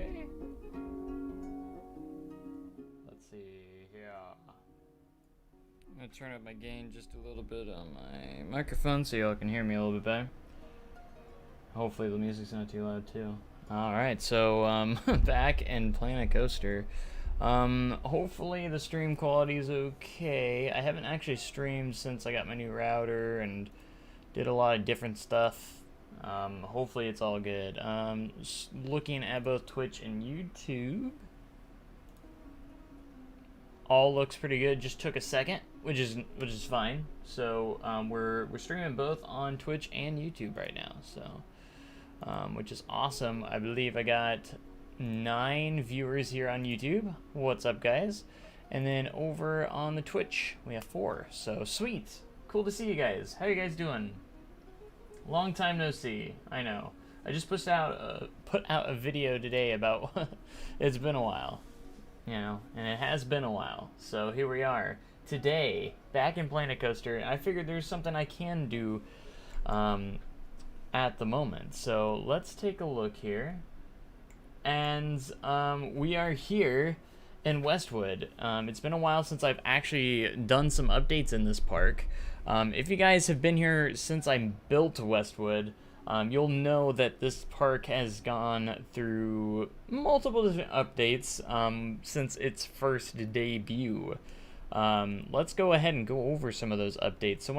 Okay. Let's see here. I'm gonna turn up my gain just a little bit on my microphone so y'all can hear me a little bit better. Hopefully the music's not too loud too. Alright, so back in Planet Coaster. Hopefully the stream quality is okay. I haven't actually streamed since I got my new router and did a lot of different stuff. Hopefully it's all good. Looking at both Twitch and YouTube, all looks pretty good. Just took a second, which is fine. So we're streaming both on Twitch and YouTube right now. So which is awesome. I believe I got 9 viewers here on YouTube. What's up, guys? And then over on the Twitch we have 4. So sweet, cool to see you guys. How you guys doing? Long time no see. I know. I just put out a video today about it's been a while, you know, and it has been a while. So here we are today, back in Planet Coaster. I figured there's something I can do at the moment. So let's take a look here, and we are here in Westwood. It's been a while since I've actually done some updates in this park. If you guys have been here since I built Westwood, you'll know that this park has gone through multiple different updates since its first debut. Let's go ahead and go over some of those updates. So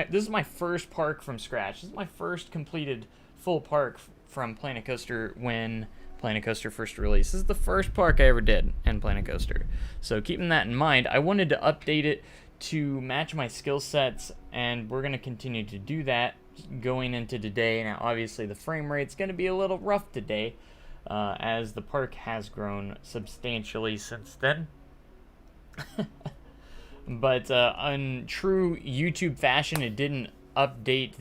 this is my first park from scratch. This is my first completed full park from Planet Coaster when Planet Coaster first released. This is the first park I ever did in Planet Coaster. So keeping that in mind, I wanted to update it to match my skill sets, and we're going to continue to do that going into today. Now obviously the frame rate's going to be a little rough today, as the park has grown substantially since then. But in true YouTube fashion, it didn't update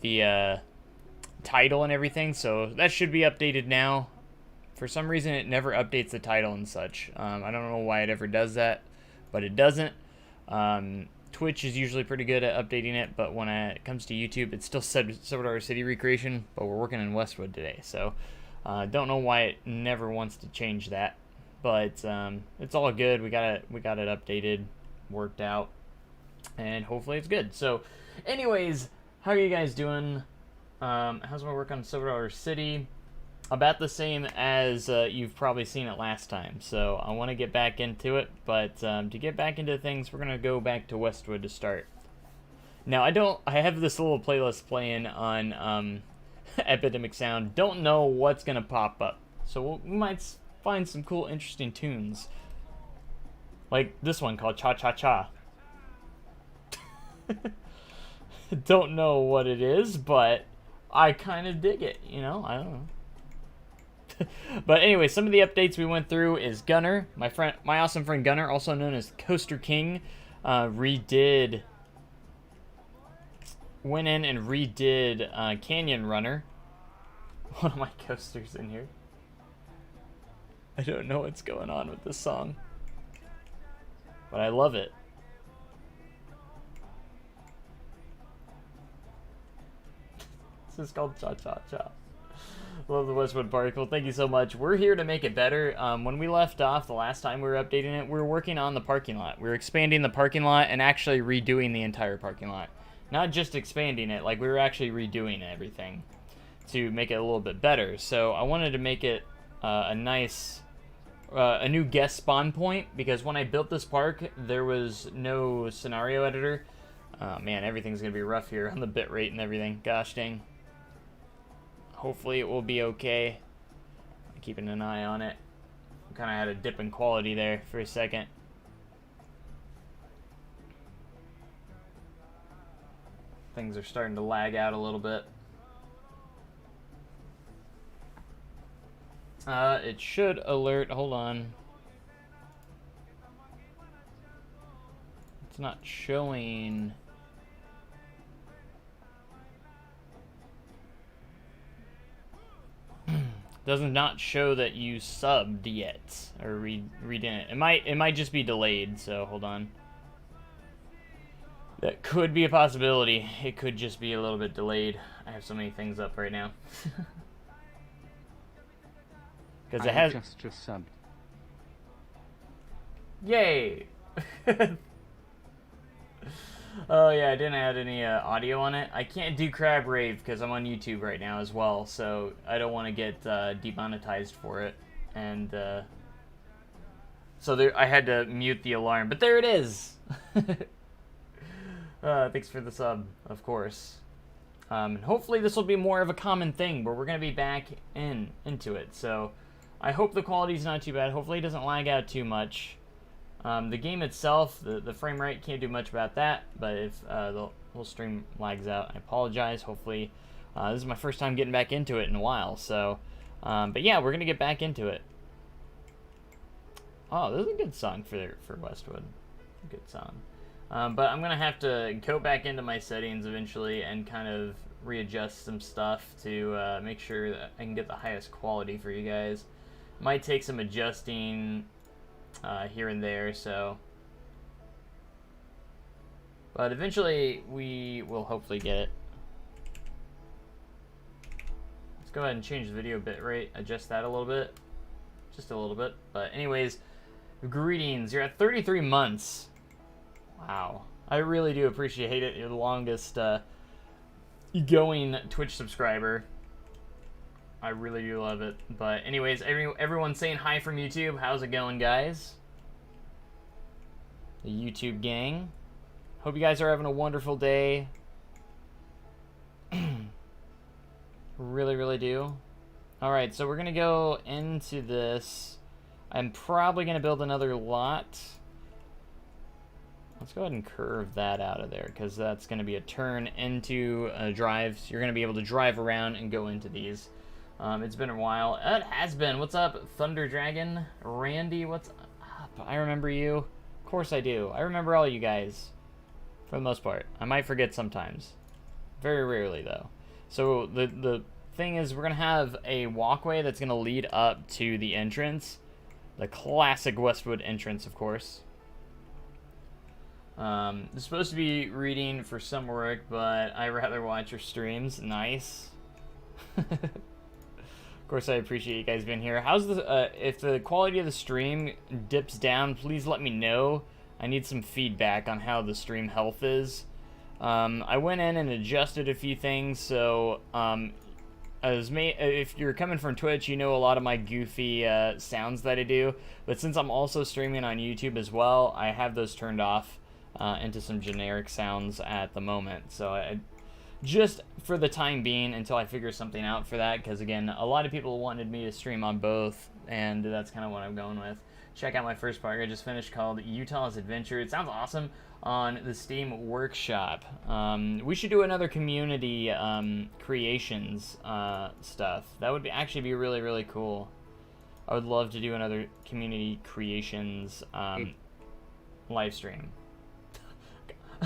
the title and everything, so that should be updated now. For some reason it never updates the title and such. I don't know why it ever does that, but it doesn't. Twitch is usually pretty good at updating it, but when it comes to YouTube, it's still Silver City Recreation, but we're working in Westwood today, so don't know why it never wants to change that. But it's all good. We got it updated, worked out, and hopefully it's good. So anyways, how are you guys doing? How's my work on Silver City? About the same as you've probably seen it last time. So I want to get back into it, but to get back into things, we're gonna go back to Westwood to start. Now I have this little playlist playing on Epidemic Sound. Don't know what's gonna pop up, so we might find some cool, interesting tunes, like this one called Cha Cha Cha. Don't know what it is, but I kind of dig it, you know. I don't know. But anyway, some of the updates we went through is Gunner, my awesome friend Gunner, also known as Coaster King, went in and redid Canyon Runner, one of my coasters in here. I don't know what's going on with this song, but I love it. This is called Cha Cha Cha. Love the Westwood Park. Well, thank you so much. We're here to make it better. When we left off the last time we were updating it, we were working on the parking lot. We were expanding the parking lot and actually redoing the entire parking lot. Not just expanding it, like we were actually redoing everything to make it a little bit better. So I wanted to make it a new guest spawn point, because when I built this park, there was no scenario editor. Man, everything's going to be rough here on the bitrate and everything. Gosh dang. Hopefully it will be okay. I'm keeping an eye on it. Kind of had a dip in quality there for a second. Things are starting to lag out a little bit. It should alert. Hold on. It's not showing. Does not show that you subbed yet or redid it. It might just be delayed. So hold on. That could be a possibility. It could just be a little bit delayed. I have so many things up right now. Because it has... just subbed. Yay! Oh yeah, I didn't add any audio on it. I can't do Crab Rave because I'm on YouTube right now as well, so I don't want to get demonetized for it. And so there, I had to mute the alarm, but there it is! Thanks for the sub, of course. And hopefully this will be more of a common thing where we're going to be back into it. So I hope the quality's not too bad. Hopefully it doesn't lag out too much. The game itself, the frame rate, can't do much about that. But if the whole stream lags out, I apologize. Hopefully this is my first time getting back into it in a while. So, but yeah, we're going to get back into it. Oh, this is a good song for Westwood. Good song. But I'm going to have to go back into my settings eventually and kind of readjust some stuff to make sure that I can get the highest quality for you guys. Might take some adjusting here and there, so. But eventually we will hopefully get it. Let's go ahead and change the video bitrate, adjust that a little bit. Just a little bit. But anyways, greetings. You're at 33 months. Wow. I really do appreciate it. You're the longest going Twitch subscriber. I really do love it. But anyways, everyone's saying hi from YouTube. How's it going, guys? The YouTube gang. Hope you guys are having a wonderful day. Really, really do. Alright, so we're going to go into this. I'm probably going to build another lot. Let's go ahead and curve that out of there, because that's going to be a turn into a drive. So you're going to be able to drive around and go into these. It's been a while. It has been. What's up, Thunder Dragon? Randy, what's up? I remember you. Of course I do. I remember all you guys, for the most part. I might forget sometimes. Very rarely, though. So the thing is, we're going to have a walkway that's going to lead up to the entrance. The classic Westwood entrance, of course. It's supposed to be reading for some work, but I rather watch your streams. Nice. Of course, I appreciate you guys being here. How's the if the quality of the stream dips down, please let me know. I need some feedback on how the stream health is. I went in and adjusted a few things, so if you're coming from Twitch, you know a lot of my goofy sounds that I do. But since I'm also streaming on YouTube as well, I have those turned off into some generic sounds at the moment. So I just for the time being, until I figure something out for that, because again, a lot of people wanted me to stream on both, and that's kind of what I'm going with. Check out my first part I just finished called Utah's Adventure. It sounds awesome on the Steam Workshop. We should do another community creations stuff. That would actually be really, really cool. I would love to do another community creations live stream.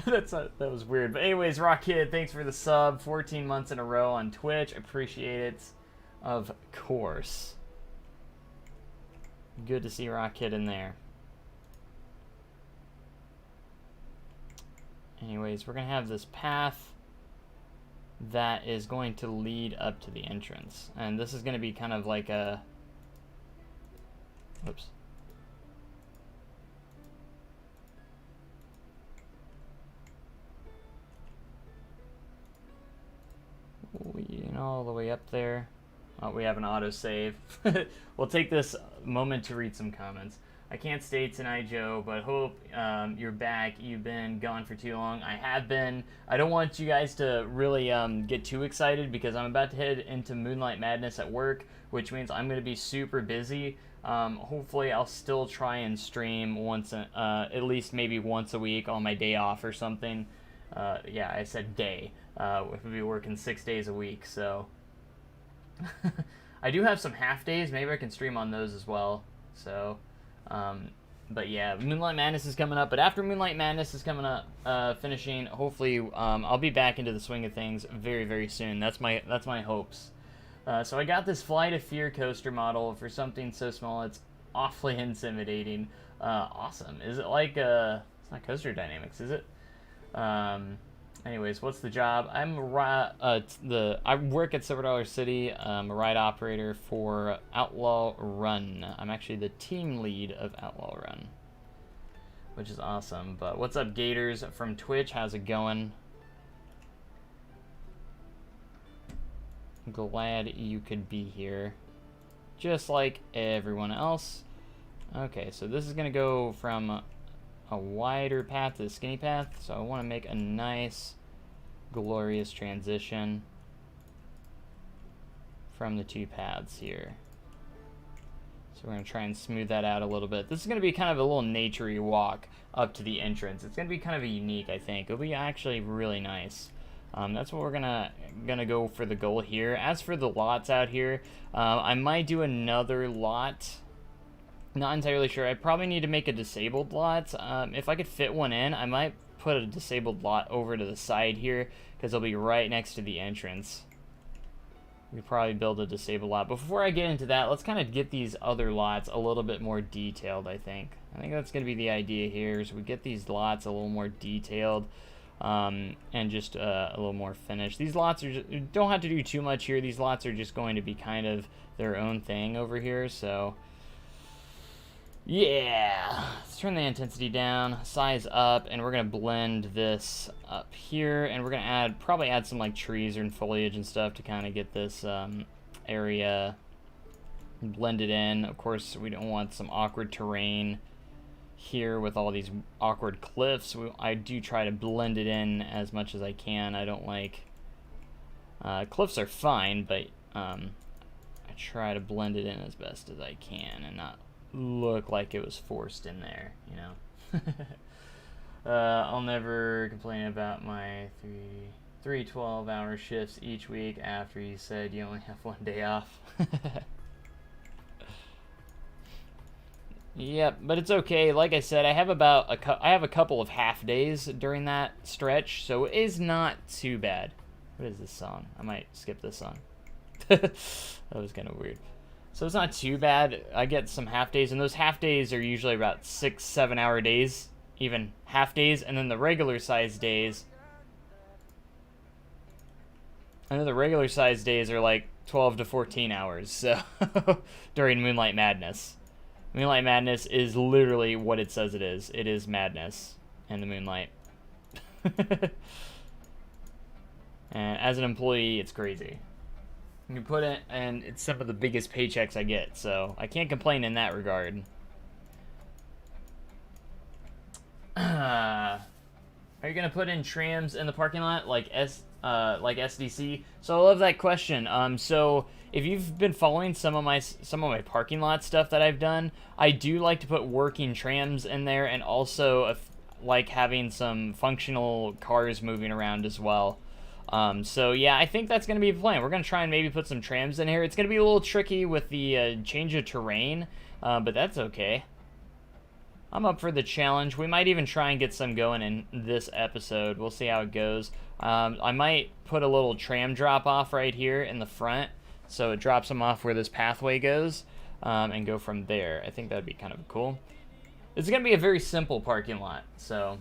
That was weird. But anyways, Rock Kid, thanks for the sub. 14 months in a row on Twitch. Appreciate it. Of course. Good to see Rock Kid in there. Anyways, we're going to have this path that is going to lead up to the entrance. And this is going to be kind of like a... Oops. All the way up there. Oh, we have an autosave. We'll take this moment to read some comments. I can't stay tonight, Joe, but hope you're back. You've been gone for too long. I have been. I don't want you guys to really get too excited, because I'm about to head into Moonlight Madness at work, which means I'm going to be super busy. Hopefully I'll still try and stream once, at least maybe once a week on my day off or something. Yeah, I said day. We'll be working 6 days a week, so... I do have some half days. Maybe I can stream on those as well. So, but yeah, Moonlight Madness is coming up. But after Moonlight Madness is coming up, finishing, hopefully, I'll be back into the swing of things very, very soon. That's my hopes. So I got this Flight of Fear coaster model for something so small it's awfully intimidating. Awesome. Is it like it's not Coaster Dynamics, is it? Anyways, what's the job? I work at Silver Dollar City. I'm a ride operator for Outlaw Run. I'm actually the team lead of Outlaw Run, which is awesome. But what's up, Gators from Twitch? How's it going? Glad you could be here, just like everyone else. Okay, so this is gonna go from a wider path to a skinny path, so I want to make a nice, glorious transition from the two paths here. So we're gonna try and smooth that out a little bit. This is gonna be kind of a little naturey walk up to the entrance. It's gonna be kind of a unique, I think. It'll be actually really nice. That's what we're gonna go for the goal here. As for the lots out here, I might do another lot. Not entirely sure. I probably need to make a disabled lot. If I could fit one in, I might put a disabled lot over to the side here, because it'll be right next to the entrance. We could probably build a disabled lot. Before I get into that, let's kind of get these other lots a little bit more detailed, I think. I think that's going to be the idea here, is we get these lots a little more detailed. And just a little more finished. These lots are don't have to do too much here. These lots are just going to be kind of their own thing over here. So yeah, let's turn the intensity down, size up, and we're gonna blend this up here, and we're gonna probably add some like trees and foliage and stuff to kind of get this area blended in. Of course, we don't want some awkward terrain here with all these awkward cliffs. I do try to blend it in as much as I can. I don't like cliffs are fine, but I try to blend it in as best as I can and not look like it was forced in there, you know. I'll never complain about my three 12-hour shifts each week after you said you only have one day off. Yep, but it's okay. Like I said, I have a couple of half days during that stretch, so it is not too bad. What is this song? I might skip this song. That was kind of weird. So it's not too bad. I get some half days, and those half days are usually about 6-7 hour days, even half days, and then the regular size days. And then the regular size days are like 12 to 14 hours. So during Moonlight Madness. Moonlight Madness is literally what it says it is. It is madness and the moonlight. And as an employee, it's crazy. You put it, and it's some of the biggest paychecks I get, so I can't complain in that regard. Are you gonna put in trams in the parking lot like SDC? So I love that question. So if you've been following some of my parking lot stuff that I've done, I do like to put working trams in there, and also like having some functional cars moving around as well. So yeah, I think that's gonna be the plan. We're gonna try and maybe put some trams in here. It's gonna be a little tricky with the change of terrain, but that's okay. I'm up for the challenge. We might even try and get some going in this episode. We'll see how it goes. I might put a little tram drop off right here in the front, so it drops them off where this pathway goes, and go from there. I think that'd be kind of cool. It's gonna be a very simple parking lot, so.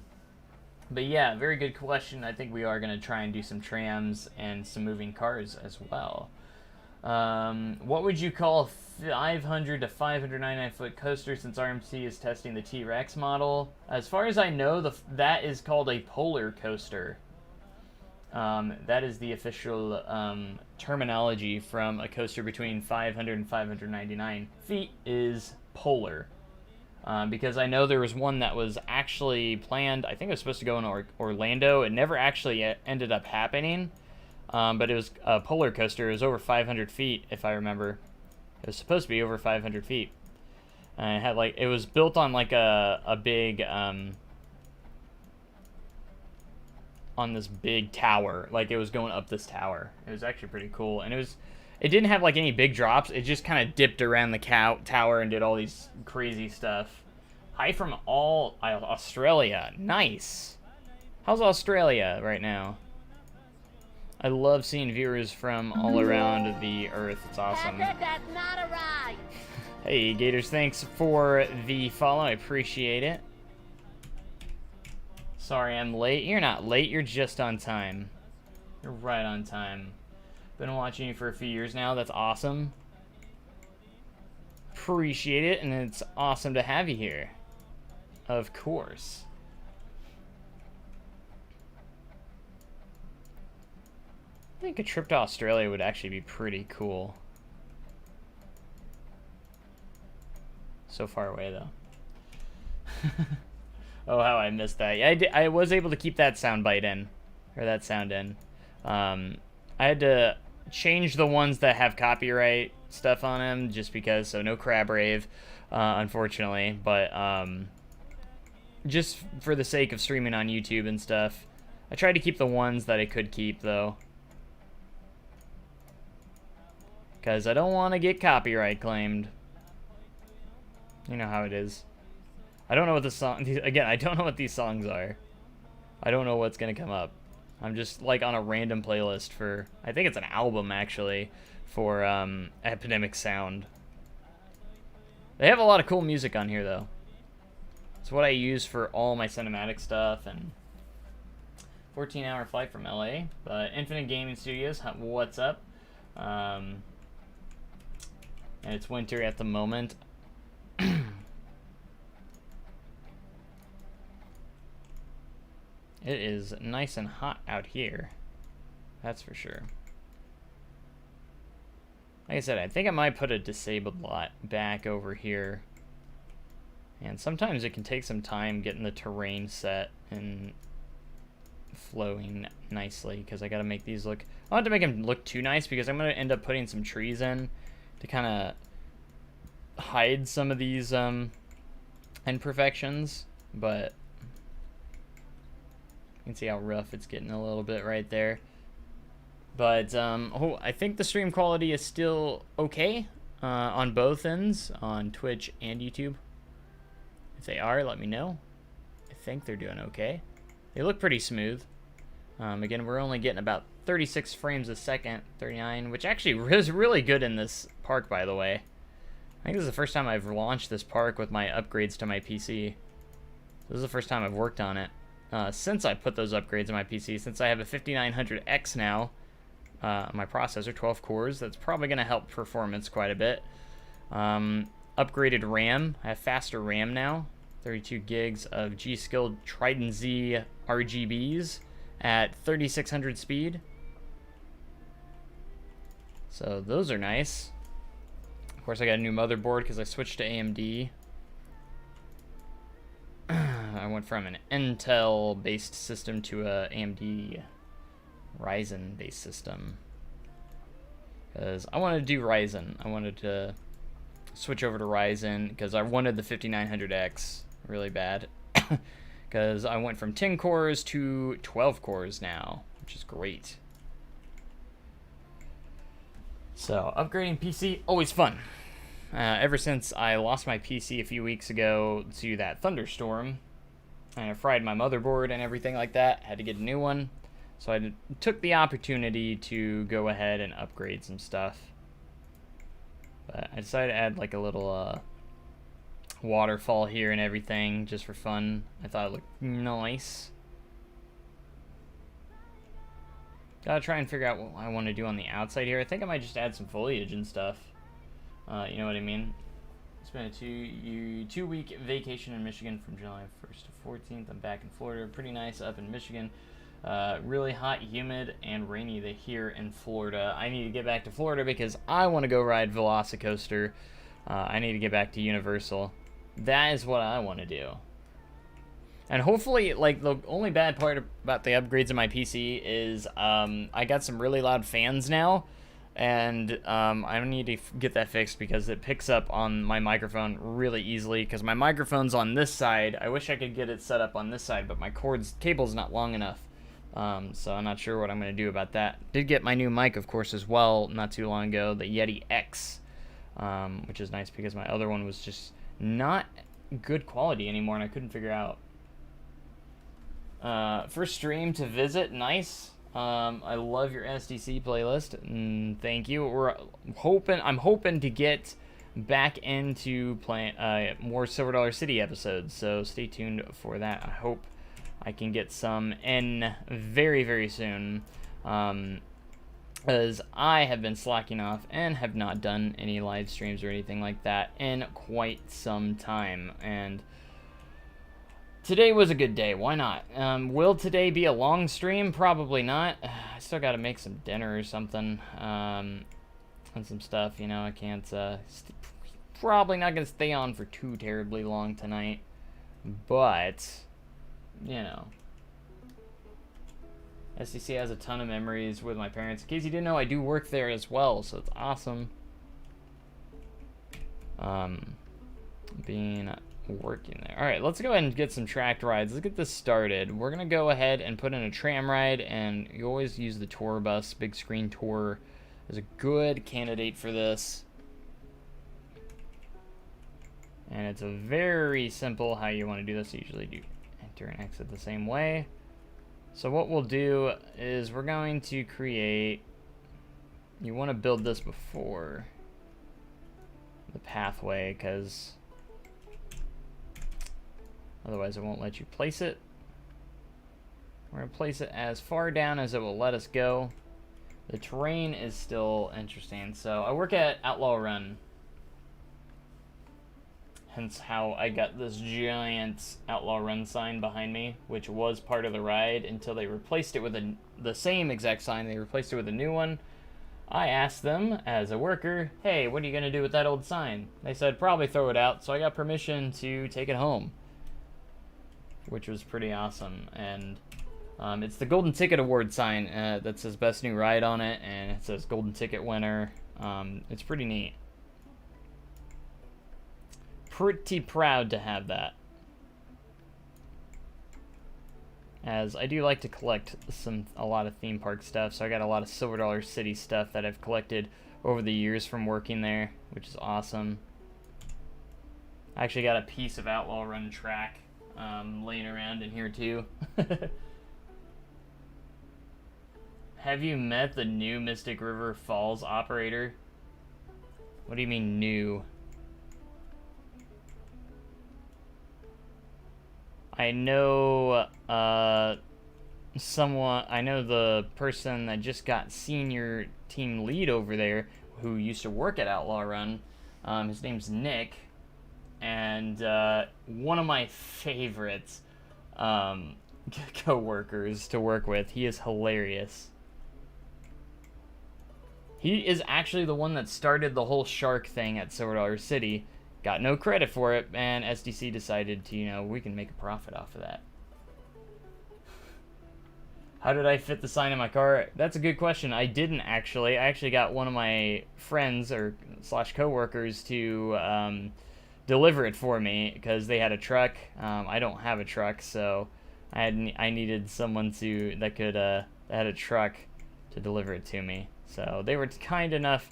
But yeah, very good question. I think we are gonna try and do some trams and some moving cars as well. What would you call a 500 to 599 foot coaster, since RMC is testing the T-Rex model? As far as I know, that is called a polar coaster. That is the official terminology from a coaster between 500 and 599 feet is polar. Because I know there was one that was actually planned. I think it was supposed to go in Orlando. It never actually ended up happening. But it was a polar coaster. It was over 500 feet, if I remember. It was supposed to be over 500 feet. And it had it was built on like a big on this big tower. Like it was going up this tower. It was actually pretty cool, and it didn't have like any big drops. It just kind of dipped around the tower and did all these crazy stuff. Hi from Australia. Nice. How's Australia right now? I love seeing viewers from all around the earth. It's awesome. That's not a ride. Hey, Gators, thanks for the follow. I appreciate it. Sorry, I'm late. You're not late. You're just on time. You're right on time. Been watching you for a few years now. That's awesome. Appreciate it, and it's awesome to have you here. Of course. I think a trip to Australia would actually be pretty cool. So far away, though. Oh, how I missed that. Yeah, I was able to keep that sound bite in. Or that sound in. I had to change the ones that have copyright stuff on them just because, so no crab rave, unfortunately. But just for the sake of streaming on YouTube and stuff, I tried to keep the ones that I could keep, though. Because I don't want to get copyright claimed. You know how it is. I don't know what the song... Again, I don't know what these songs are. I don't know what's going to come up. I'm just, like, on a random playlist for... I think it's an album, actually, for Epidemic Sound. They have a lot of cool music on here, though. It's what I use for all my cinematic stuff, and... 14-hour flight from LA. But Infinite Gaming Studios, what's up? And it's winter at the moment. It is nice and hot out here. That's for sure. Like I said, I think I might put a disabled lot back over here. And sometimes it can take some time getting the terrain set and flowing nicely, because I gotta make these look... I don't have to make them look too nice, because I'm gonna end up putting some trees in to kind of hide some of these imperfections, but you can see how rough it's getting a little bit right there. But I think the stream quality is still okay on both ends, on Twitch and YouTube. If they are, let me know. I think they're doing okay. They look pretty smooth. Again, we're only getting about 36 frames a second, 39, which actually is really good in this park, by the way. I think this is the first time I've launched this park with my upgrades to my PC. This is the first time I've worked on it. Since I put those upgrades in my PC, since I have a 5900X now, my processor, 12 cores, that's probably going to help performance quite a bit. Upgraded RAM. I have faster RAM now. 32 gigs of G-Skill Trident Z RGBs at 3600 speed. So those are nice. Of course, I got a new motherboard because I switched to AMD. I went from an Intel-based system to a AMD Ryzen-based system. Because I wanted to do Ryzen. I wanted to switch over to Ryzen because I wanted the 5900X really bad. Because I went from 10 cores to 12 cores now, which is great. So, upgrading PC, always fun. Ever since I lost my PC a few weeks ago to that thunderstorm, and I fried my motherboard and everything like that, had to get a new one. So I took the opportunity to go ahead and upgrade some stuff. But I decided to add like a little waterfall here and everything, just for fun. I thought it looked nice. Gotta try and figure out what I want to do on the outside here. I think I might just add some foliage and stuff. You know what I mean? Spent a two-week vacation in Michigan from July 1st to 14th. I'm back in Florida. Pretty nice up in Michigan. Really hot, humid, and rainy here in Florida. I need to get back to Florida because I want to go ride Velocicoaster. I need to get back to Universal. That is what I want to do. And hopefully, like, the only bad part about the upgrades in my PC is I got some really loud fans now. And I need to get that fixed because it picks up on my microphone really easily. Because my microphone's on this side. I wish I could get it set up on this side, but my cable's not long enough. So I'm not sure what I'm going to do about that. Did get my new mic, of course, as well not too long ago, the Yeti X, which is nice because my other one was just not good quality anymore, and I couldn't figure out. First stream to visit, nice. I love your SDC playlist. Thank you. I'm hoping to get back into playing more Silver Dollar City episodes, so stay tuned for that. I hope I can get some in very, very soon. As I have been slacking off and have not done any live streams or anything like that in quite some time. And today was a good day. Why not? Will today be a long stream? Probably not. I still got to make some dinner or something. And some stuff, you know. I can't, probably not going to stay on for too terribly long tonight. But, you know. SDC has a ton of memories with my parents. In case you didn't know, I do work there as well, so it's awesome. Working there. All right, let's go ahead and get some tracked rides. Let's get this started. We're gonna go ahead and put in a tram ride, and you always use the tour bus. Big screen tour is a good candidate for this. And it's a very simple how you want to do this. You usually do enter and exit the same way. So what we'll do is we're going to create, you want to build this before the pathway, because otherwise it won't let you place it. We're going to place it as far down as it will let us go. The terrain is still interesting. So I work at Outlaw Run. Hence how I got this giant Outlaw Run sign behind me, which was part of the ride until they replaced it with the same exact sign. They replaced it with a new one. I asked them, as a worker, hey, what are you going to do with that old sign? They said, probably throw it out, so I got permission to take it home, which was pretty awesome. And it's the Golden Ticket Award sign that says Best New Ride on it, and it says Golden Ticket winner. It's pretty neat. Pretty proud to have that, as I do like to collect a lot of theme park stuff. So I got a lot of Silver Dollar City stuff that I've collected over the years from working there, which is awesome. I actually got a piece of Outlaw Run track laying around in here too. Have you met the new Mystic River Falls operator? What do you mean new? I know I know the person that just got senior team lead over there who used to work at Outlaw Run. His name's Nick, and one of my favorite co-workers to work with. He is hilarious. He is actually the one that started the whole shark thing at Silver Dollar City. Got no credit for it, and SDC decided to, you know, we can make a profit off of that. How did I fit the sign in my car? That's a good question. I didn't actually. I actually got one of my friends or / co-workers to deliver it for me because they had a truck. I don't have a truck, so I needed someone that had a truck to deliver it to me. So they were kind enough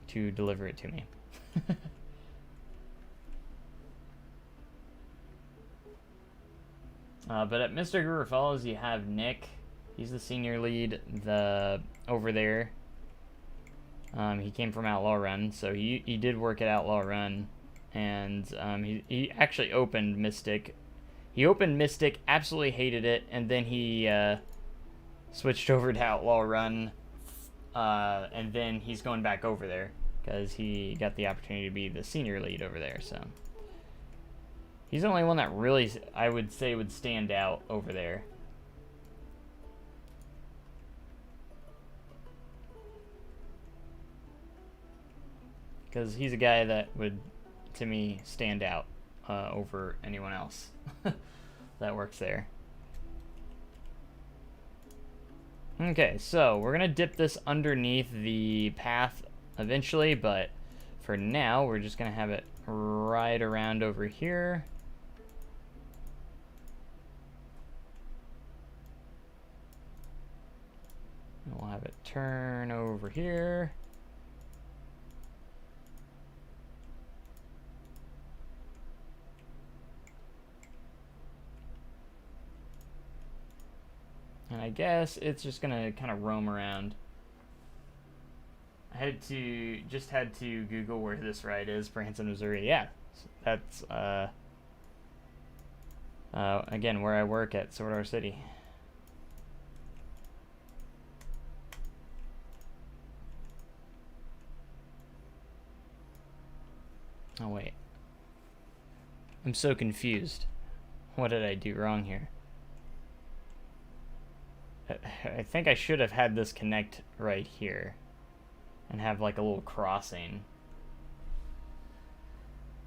to deliver it to me. But at Mr. River Falls, you have Nick. He's the senior lead over there. He came from Outlaw Run, so he did work at Outlaw Run. And he actually opened Mystic. He opened Mystic, absolutely hated it, and then he switched over to Outlaw Run. And then he's going back over there because he got the opportunity to be the senior lead over there, so... He's the only one that really, I would say, would stand out over there. Because he's a guy that would, to me, stand out over anyone else that works there. Okay, so we're going to dip this underneath the path eventually, but for now, we're just going to have it right around over here. We'll have it turn over here. And I guess it's just gonna kind of roam around. I just had to Google where this ride is, Branson, Missouri. Yeah, that's Again, where I work at Sword Art City. Oh, wait. I'm so confused. What did I do wrong here? I think I should have had this connect right here and have like a little crossing.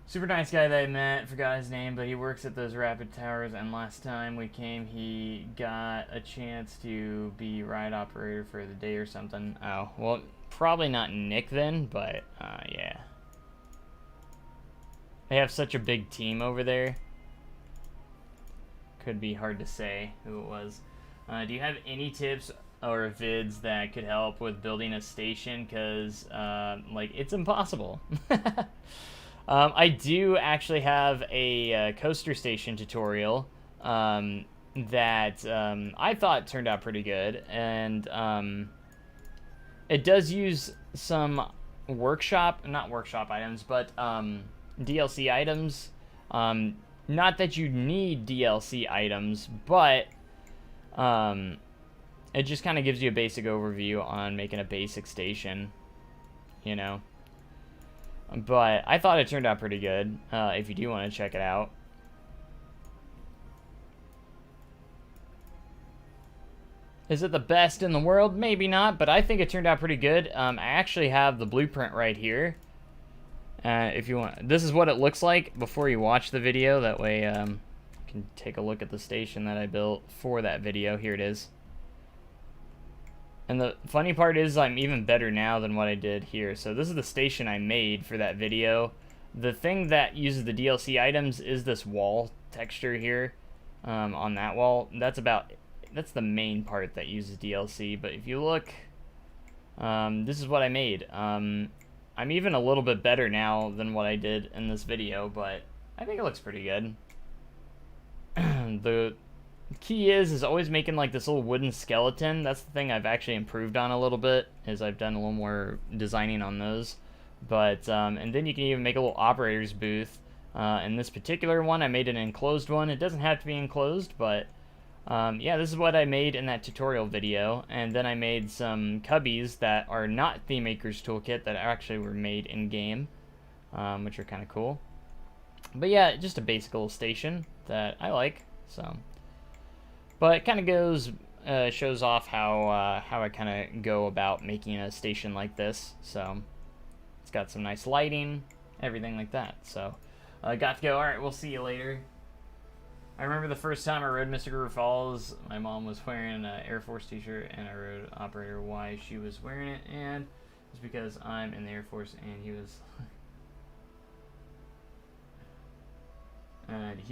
Super nice guy that I met, forgot his name, but he works at those rapid towers, and last time we came he got a chance to be ride operator for the day or something. Oh, well, probably not Nick then, but yeah. They have such a big team over there. Could be hard to say who it was. Do you have any tips or vids that could help with building a station? Because, like, it's impossible. I do actually have a coaster station tutorial that I thought turned out pretty good. And it does use some not workshop items, but DLC items. Not that you need DLC items, but it just kind of gives you a basic overview on making a basic station, you know. But I thought it turned out pretty good, if you do want to check it out. Is it the best in the world? Maybe not, but I think it turned out pretty good. I actually have the blueprint right here. If you want, this is what it looks like before you watch the video. That way, you can take a look at the station that I built for that video. Here it is. And the funny part is I'm even better now than what I did here. So this is the station I made for that video. The thing that uses the DLC items is this wall texture here on that wall. That's the main part that uses DLC. But if you look, this is what I made. I'm even a little bit better now than what I did in this video, but I think it looks pretty good. The key is always making like this little wooden skeleton. That's the thing I've actually improved on a little bit, is I've done a little more designing on those. But and then you can even make a little operator's booth. In this particular one, I made an enclosed one. It doesn't have to be enclosed, but yeah, this is what I made in that tutorial video. And then I made some cubbies that are not Theme Maker's Toolkit, that actually were made in game, which are kind of cool. But yeah, just a basic little station that I like. So, but it kind of goes shows off how I kind of go about making a station like this. So it's got some nice lighting, everything like that. So got to go. All right, we'll see you later. I remember the first time I rode Mystic River Falls, my mom was wearing an Air Force t-shirt, and I rode Operator why she was wearing it, and it's because I'm in the Air Force, and he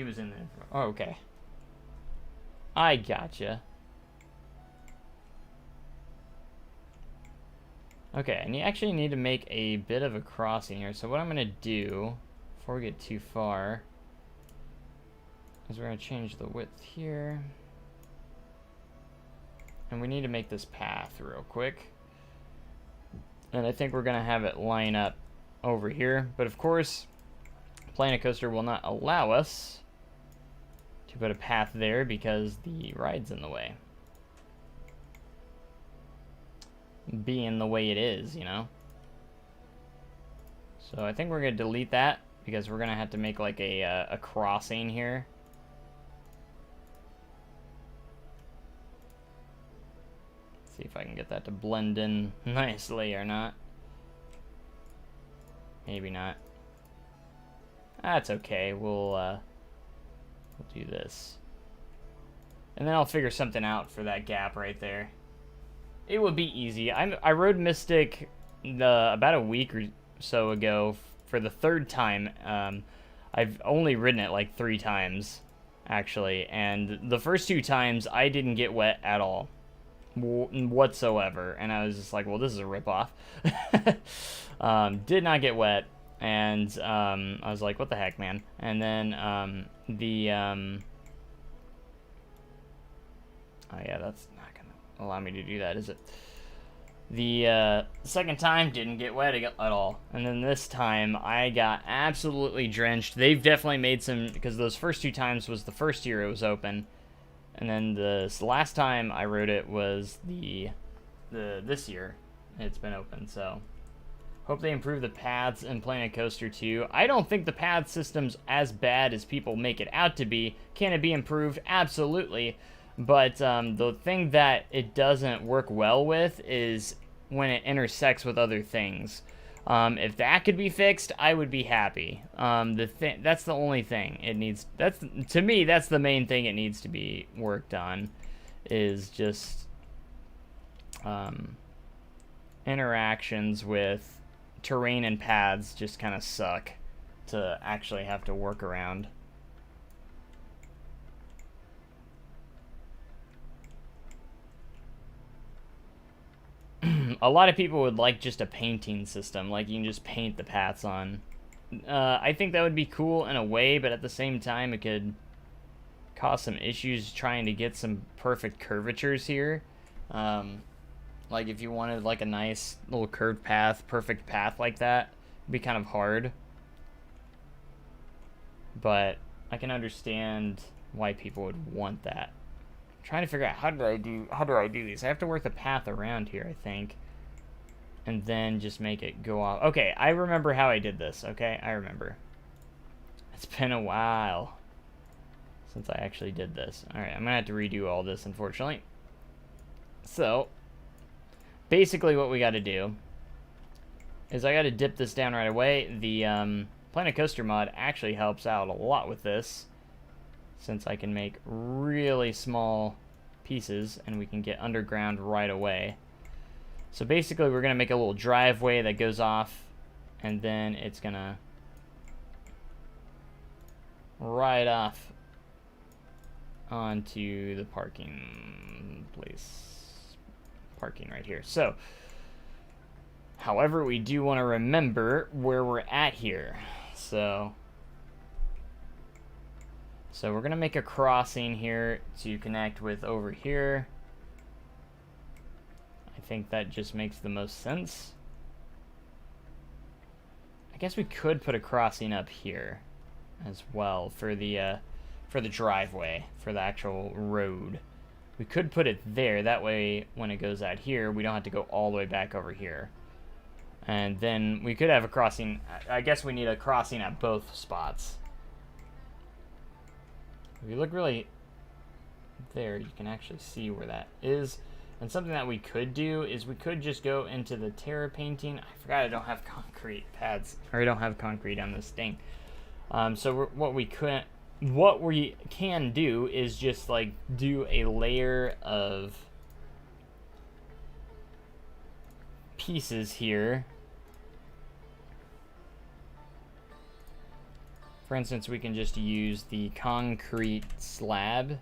was in there. Oh, okay. I gotcha. Okay, and you actually need to make a bit of a crossing here. So what I'm gonna do before we get too far is we're gonna change the width here, and we need to make this path real quick. And I think we're gonna have it line up over here, but of course Planet Coaster will not allow us to put a path there because the ride's in the way. Being the way it is, you know. So I think we're gonna delete that because we're gonna have to make like a crossing here. See if I can get that to blend in nicely or not. Maybe not. That's okay. We'll do this, and then I'll figure something out for that gap right there. It would be easy. I rode Mystic about a week or so ago for the third time. I've only ridden it like 3 times actually, and the first 2 times I didn't get wet at all whatsoever, and I was just like, well, this is a ripoff. Did not get wet, and I was like, what the heck, man. And then oh yeah, that's not gonna allow me to do that, is it? The second time didn't get wet at all. And then this time I got absolutely drenched. They've definitely made some, because those first 2 times was the first year it was open. And then the last time I rode it was this year it's been open. So hope they improve the paths in Planet Coaster 2. I don't think the path system's as bad as people make it out to be. Can it be improved? Absolutely. But the thing that it doesn't work well with is when it intersects with other things. If that could be fixed, I would be happy. That's the only thing it needs. To me, that's the main thing it needs to be worked on, is just interactions with terrain and paths just kind of suck to actually have to work around. A lot of people would like just a painting system, like you can just paint the paths on. I think that would be cool in a way, but at the same time it could cause some issues trying to get some perfect curvatures here. Like if you wanted like a nice little curved path, perfect path like that, it'd be kind of hard. But I can understand why people would want that. I'm trying to figure out how do I do these? I have to work the path around here, I think. And then just make it go off. Okay, I remember how I did this, okay? I remember. It's been a while since I actually did this. Alright, I'm gonna have to redo all this, unfortunately. So, basically what we gotta do is I gotta dip this down right away. The Planet Coaster mod actually helps out a lot with this, since I can make really small pieces and we can get underground right away. So basically we're gonna make a little driveway that goes off, and then it's gonna ride off onto the parking place. Parking right here. So, however, we do want to remember where we're at here. So we're gonna make a crossing here to connect with over here. I think that just makes the most sense. I guess we could put a crossing up here as well for the driveway, for the actual road. We could put it there. That way, when it goes out here, we don't have to go all the way back over here. And then we could have a crossing. I guess we need a crossing at both spots. If you look really there, you can actually see where that is. And something that we could do is we could just go into the Terra painting. I forgot I don't have concrete pads, or I don't have concrete on this thing. So what we can do is just like do a layer of pieces here. For instance, we can just use the concrete slab,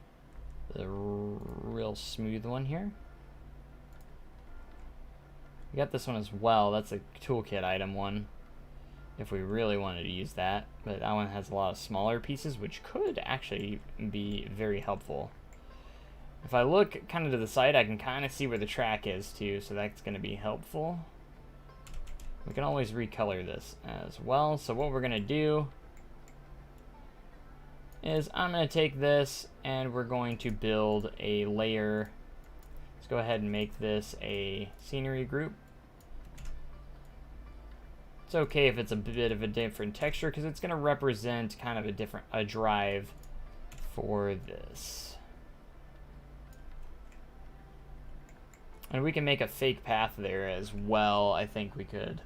the real smooth one here. We got this one as well. That's a toolkit item one, if we really wanted to use that. But that one has a lot of smaller pieces, which could actually be very helpful. If I look kind of to the side, I can kind of see where the track is too, so that's going to be helpful. We can always recolor this as well. So what we're going to do is I'm going to take this and we're going to build a layer. Let's go ahead and make this a scenery group. It's okay if it's a bit of a different texture because it's going to represent kind of a drive for this. And we can make a fake path there as well. I think we could.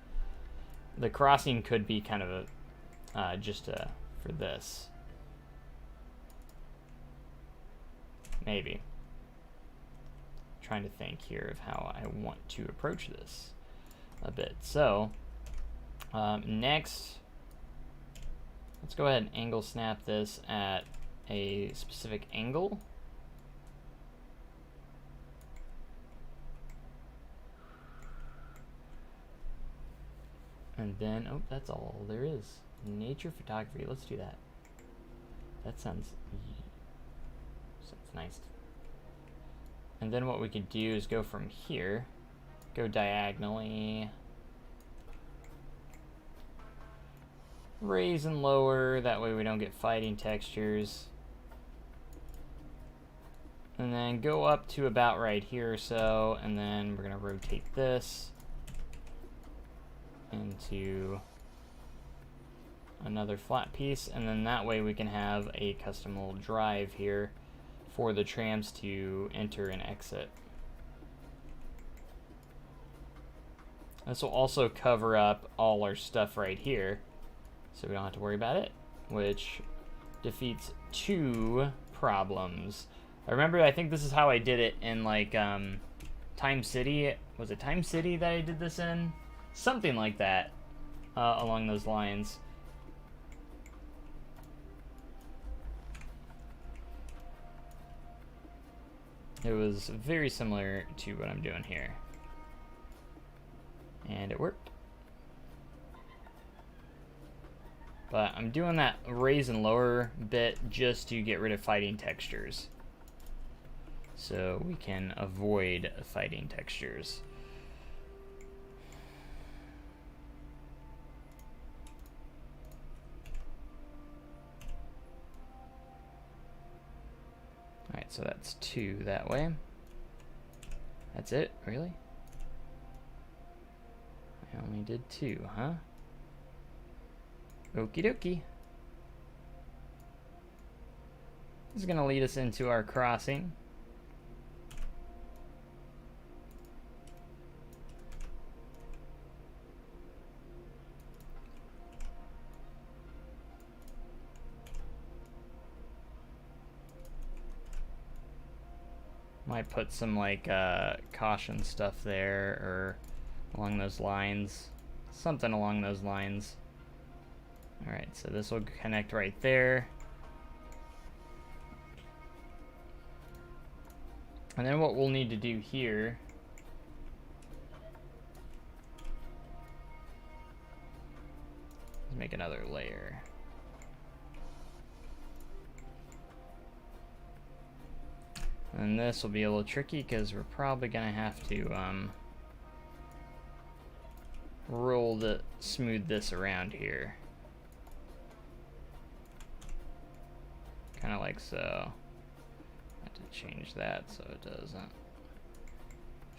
The crossing could be kind of a for this. Maybe. Trying to think here of how I want to approach this a bit. So next, let's go ahead and angle snap this at a specific angle. And then, oh, that's all there is. Nature photography, let's do that. That sounds nice. And then what we could do is go from here go diagonally. Raise and lower, that way we don't get fighting textures. And then go up to about right here or so, and then we're gonna rotate this into another flat piece, and then that way we can have a custom little drive here for the trams to enter and exit. This will also cover up all our stuff right here, so we don't have to worry about it, which defeats 2 problems. I think this is how I did it in like Time City. Was it Time City that I did this in? Something like that, along those lines. It was very similar to what I'm doing here. And it worked. But I'm doing that raise and lower bit just to get rid of fighting textures, so we can avoid fighting textures. Alright, so that's 2 that way. That's it, really? I only did 2, huh? Okie dokie. This is gonna lead us into our crossing. Might put some like caution stuff there, or along those lines, something along those lines. All right, so this will connect right there. And then what we'll need to do here is make another layer. And this will be a little tricky because we're probably gonna have to smooth this around here. Kind of like so. I have to change that so it doesn't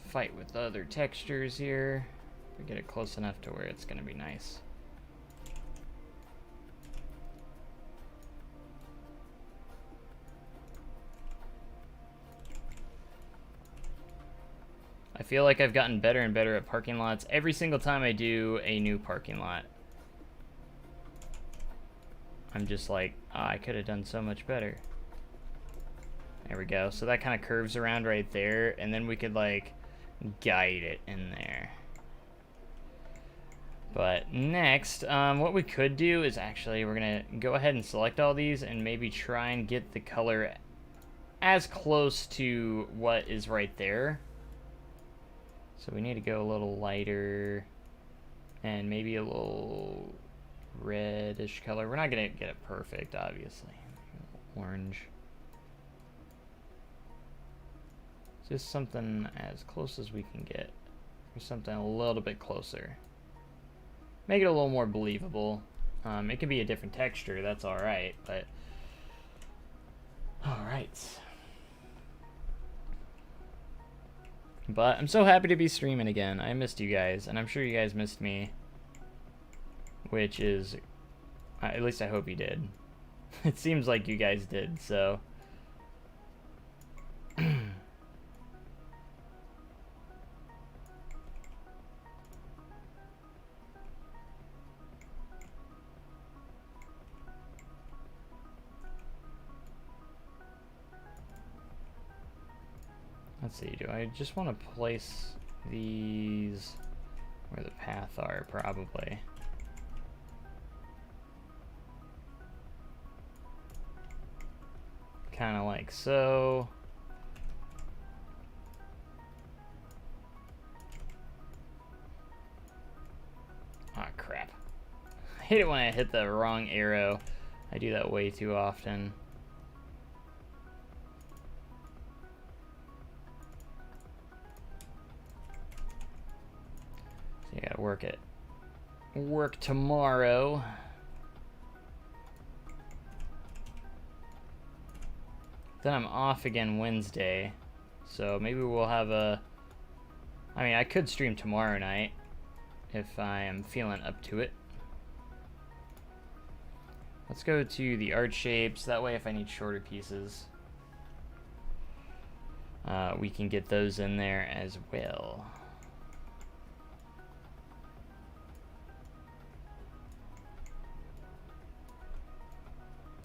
fight with other textures here. We get it close enough to where it's gonna be nice. I feel like I've gotten better and better at parking lots every single time I do a new parking lot. I'm just like, oh, I could have done so much better. There we go. So that kind of curves around right there, and then we could like guide it in there. But next, what we could do is actually we're gonna go ahead and select all these and maybe try and get the color as close to what is right there. So we need to go a little lighter and maybe a little reddish color. We're not gonna get it perfect, obviously. Orange. Just something as close as we can get. Or something a little bit closer. Make it a little more believable. It can be a different texture, that's alright, but... Alright. But I'm so happy to be streaming again. I missed you guys, and I'm sure you guys missed me. Which is... at least I hope you did. It seems like you guys did, so... Let's see, do I just want to place these where the path are, probably. Kind of like so. Ah, crap. I hate it when I hit the wrong arrow. I do that way too often. Gotta work tomorrow. Then I'm off again Wednesday. So maybe we'll have a... I mean, I could stream tomorrow night if I am feeling up to it. Let's go to the art shapes. That way if I need shorter pieces, we can get those in there as well.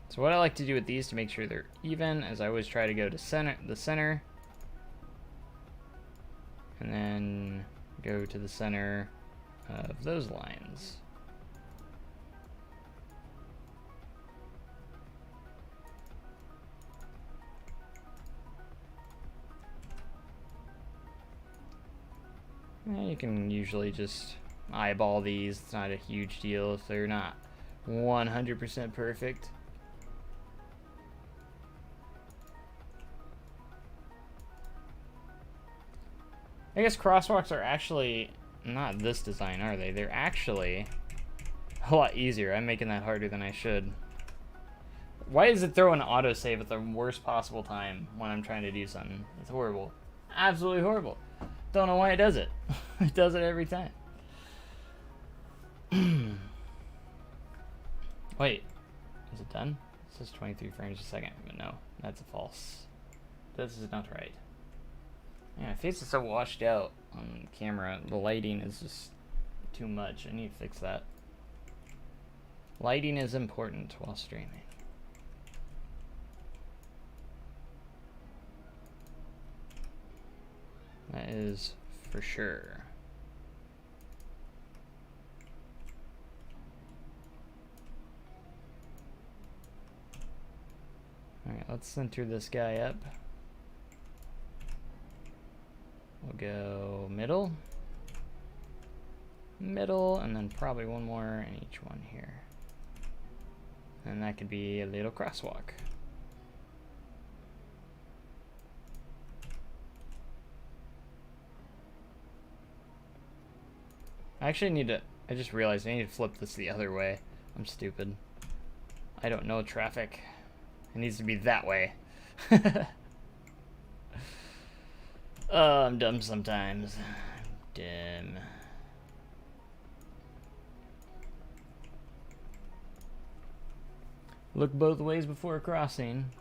So what I like to do with these to make sure they're even is I always try to go to the center and then go to the center of those lines. You can usually just eyeball these. It's not a huge deal if they're not 100% perfect. I guess crosswalks are actually not this design, are they? They're actually a lot easier. I'm making that harder than I should. Why does it throw an autosave at the worst possible time when I'm trying to do something? It's horrible. Absolutely horrible. Don't know why it does it. It does it every time. Wait, is it done? It says 23 frames a second, but no, that's a false. This is not right. Yeah, my face is so washed out on camera. The lighting is just too much. I need to fix that. Lighting is important while streaming. That is for sure. Alright, let's center this guy up. We'll go middle, and then probably one more in each one here. And that could be a little crosswalk. I actually need to, I just realized I need to flip this the other way. I'm stupid. I don't know traffic. It needs to be that way. Oh, I'm dumb sometimes. Dumb. Look both ways before crossing.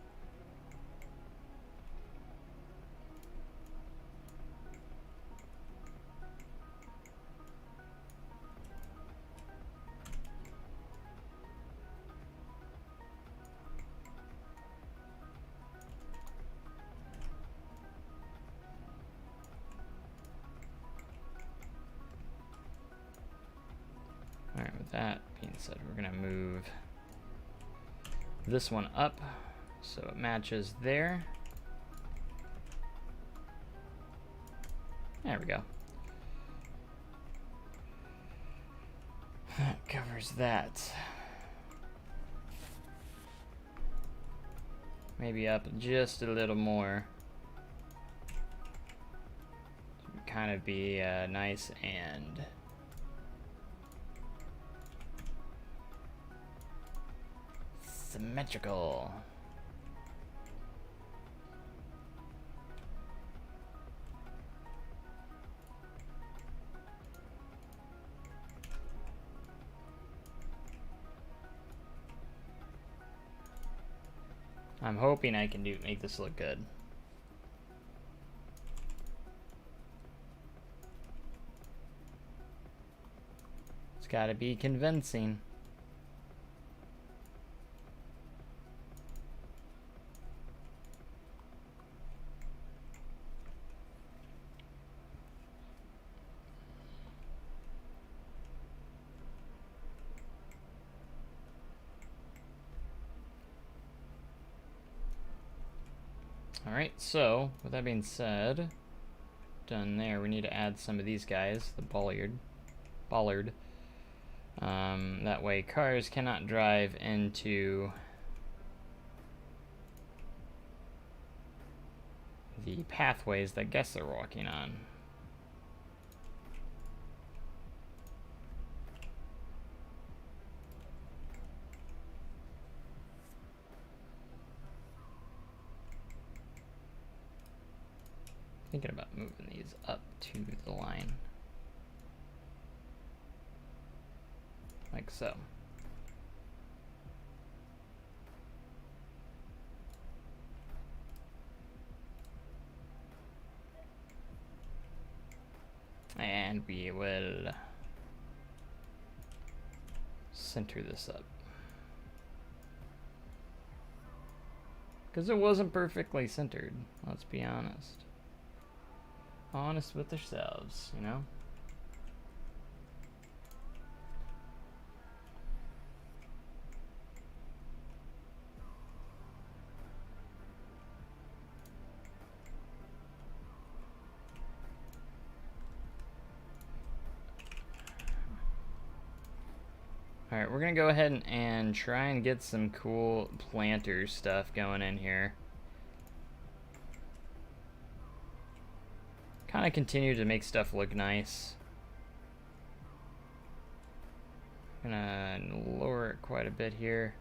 Alright, with that being said, we're gonna move this one up so it matches there. There we go. That covers that. Maybe up just a little more. Kind of be nice and symmetrical. I'm hoping I can make this look good. It's got to be convincing. Alright, so with that being said, done there, we need to add some of these guys, the bollard. That way cars cannot drive into the pathways that guests are walking on. thinking about moving these up to the line. Like so. And we will center this up. Because it wasn't perfectly centered, let's be honest. Honest with ourselves, you know? Alright, we're going to go ahead and try and get some cool planter stuff going in here. Kind of continue to make stuff look nice. I'm going to lower it quite a bit here.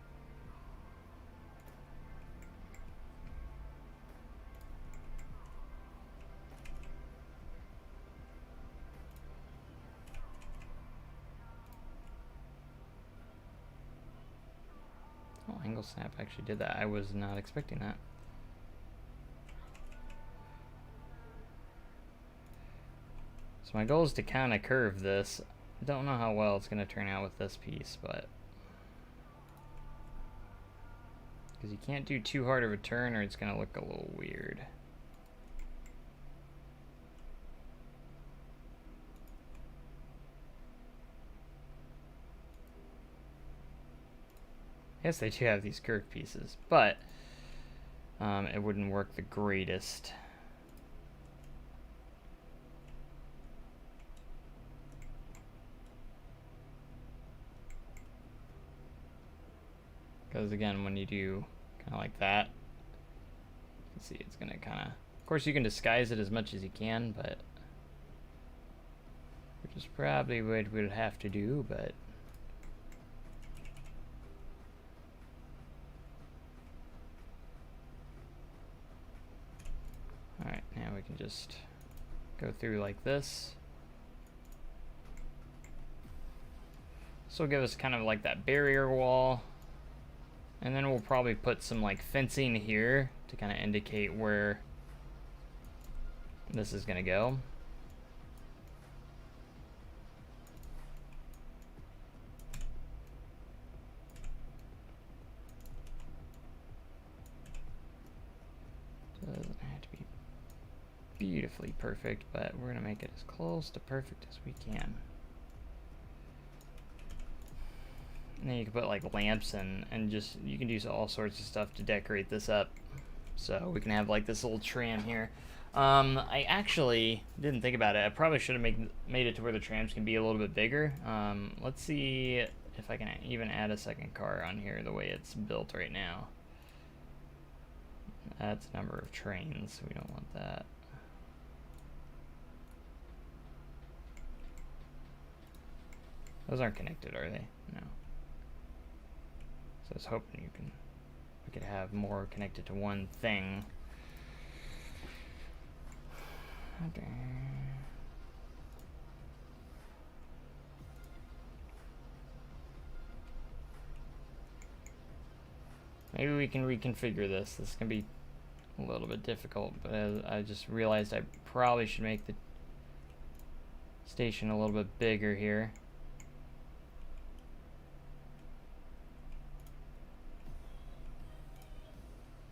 Oh, angle snap actually did that. I was not expecting that. So my goal is to kind of curve this. I don't know how well it's going to turn out with this piece, but because you can't do too hard of a turn or it's going to look a little weird. Yes, they do have these curved pieces, but it wouldn't work the greatest. Because again, when you do kind of like that, you can see it's going to kind of course you can disguise it as much as you can, but which is probably what we'll have to do, but alright, now we can just go through like this. This will give us kind of like that barrier wall. And then we'll probably put some like fencing here to kind of indicate where this is going to go. Doesn't have to be beautifully perfect, but we're going to make it as close to perfect as we can. And then you can put like lamps and just, you can do all sorts of stuff to decorate this up. So we can have like this little tram here. I actually didn't think about it. I probably should have made it to where the trams can be a little bit bigger. Let's see if I can even add a second car on here the way it's built right now. That's the number of trains. We don't want that. Those aren't connected, are they? No. So I was hoping we could have more connected to one thing. Okay. Maybe we can reconfigure this. This can be a little bit difficult, but I just realized I probably should make the station a little bit bigger here.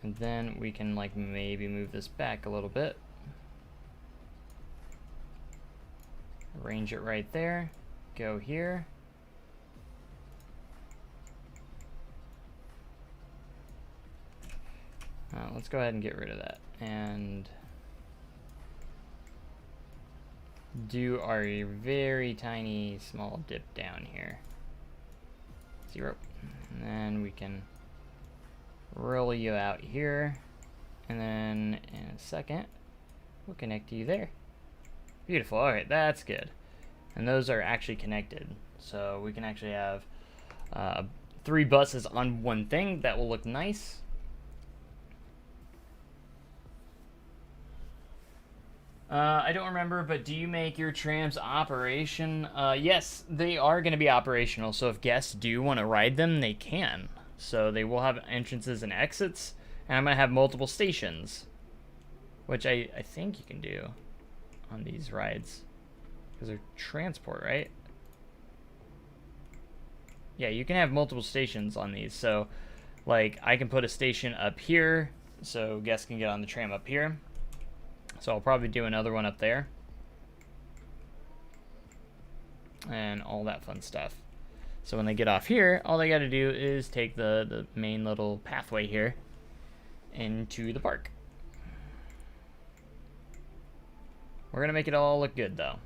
And then we can like maybe move this back a little bit. Arrange it right there. Go here. Let's go ahead and get rid of that. And do our very tiny small dip down here. 0. And then we can roll you out here, and then in a second we'll connect you there. Beautiful. Alright, that's good. And those are actually connected, so we can actually have 3 buses on one thing. That will look nice. I don't remember, but do you make your trams operation? Yes, they are going to be operational, so if guests do want to ride them, they can. So they will have entrances and exits, and I'm going to have multiple stations, which I think you can do on these rides, because they're transport, right? Yeah, you can have multiple stations on these, so like I can put a station up here, so guests can get on the tram up here. So I'll probably do another one up there. And all that fun stuff. So when they get off here, all they got to do is take the main little pathway here into the park. We're going to make it all look good, though.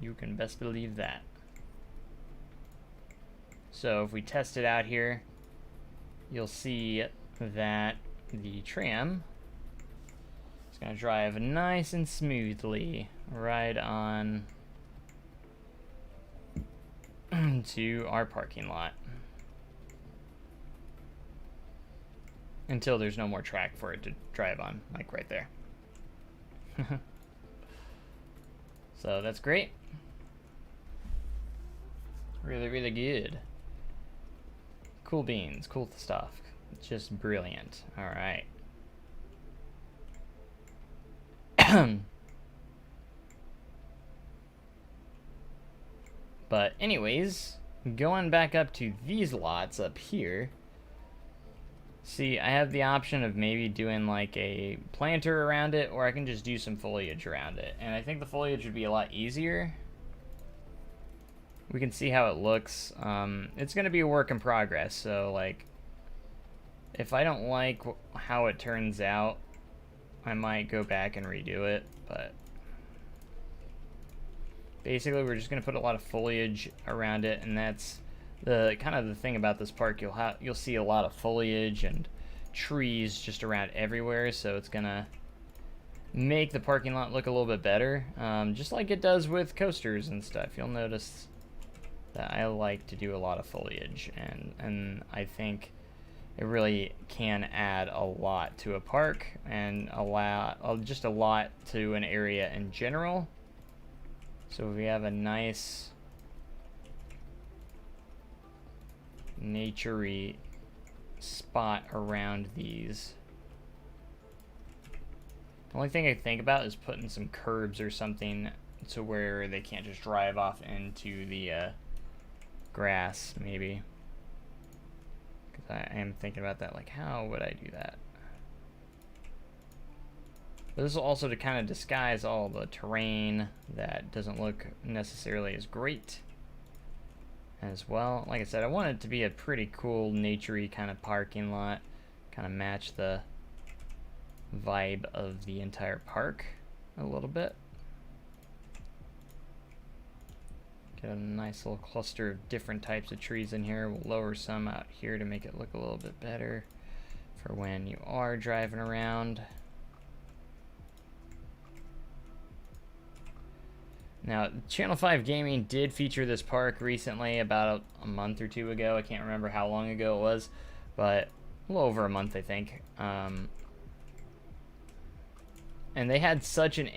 You can best believe that. So if we test it out here, you'll see that the tram is going to drive nice and smoothly right on to our parking lot until there's no more track for it to drive on, like right there. So that's great. Really, really good. Cool beans, cool stuff. Just brilliant. All right. But anyways, going back up to these lots up here, see, I have the option of maybe doing like a planter around it, or I can just do some foliage around it. And I think the foliage would be a lot easier. We can see how it looks. It's going to be a work in progress, so like if I don't like how it turns out, I might go back and redo it, but basically we're just going to put a lot of foliage around it, and that's the kind of the thing about this park. You'll see a lot of foliage and trees just around everywhere, so it's going to make the parking lot look a little bit better, just like it does with coasters and stuff. You'll notice that I like to do a lot of foliage, and I think it really can add a lot to a park and just a lot to an area in general. So we have a nice naturey spot around these. The only thing I think about is putting some curbs or something to where they can't just drive off into the grass, maybe. I am thinking about that, like how would I do that? But this will also to kind of disguise all the terrain that doesn't look necessarily as great as well. Like I said, I want it to be a pretty cool naturey kind of parking lot, kind of match the vibe of the entire park a little bit. Get a nice little cluster of different types of trees in here. We'll lower some out here to make it look a little bit better for when you are driving around. Now, Channel 5 Gaming did feature this park recently, about a month or two ago. I can't remember how long ago it was, but a little over a month, I think. And they had such an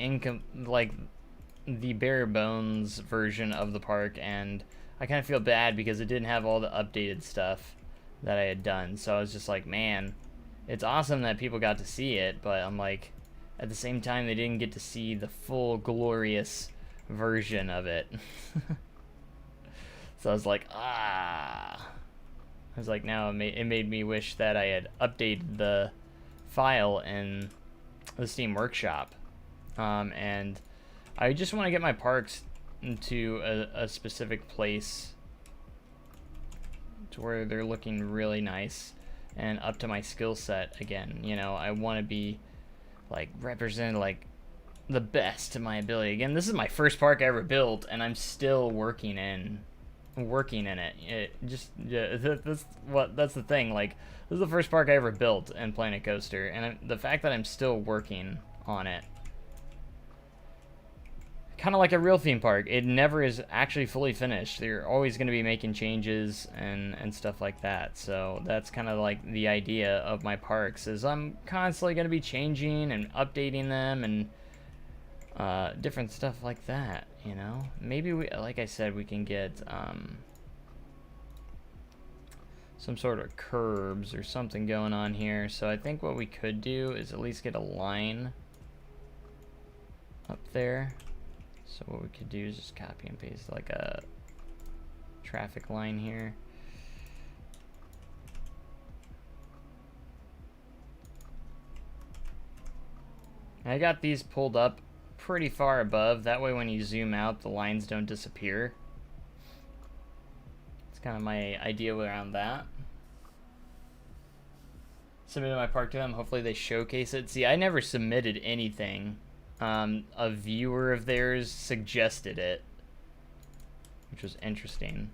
the bare bones version of the park, and I kind of feel bad because it didn't have all the updated stuff that I had done. So I was just like, man, it's awesome that people got to see it, but I'm like, at the same time, they didn't get to see the full glorious version of it. So I was like, I was like, now it made me wish that I had updated the file in the Steam Workshop, and I just want to get my parks into a specific place to where they're looking really nice and up to my skill set again. You know, I want to be like represented like the best to my ability. Again, this is my first park I ever built, and I'm still working in it. That's the thing. Like, this is the first park I ever built in Planet Coaster, and the fact that I'm still working on it, kind of like a real theme park, it never is actually fully finished. They're always going to be making changes and stuff like that. So that's kind of like the idea of my parks, is I'm constantly going to be changing and updating them, and different stuff like that, you know? Maybe we, like I said, we can get some sort of curbs or something going on here. So I think what we could do is at least get a line up there. So what we could do is just copy and paste like a traffic line here. I got these pulled up pretty far above. That way when you zoom out, the lines don't disappear. It's kind of my idea around that. Submitted my park to them. Hopefully they showcase it. See, I never submitted anything. A viewer of theirs suggested it, which was interesting.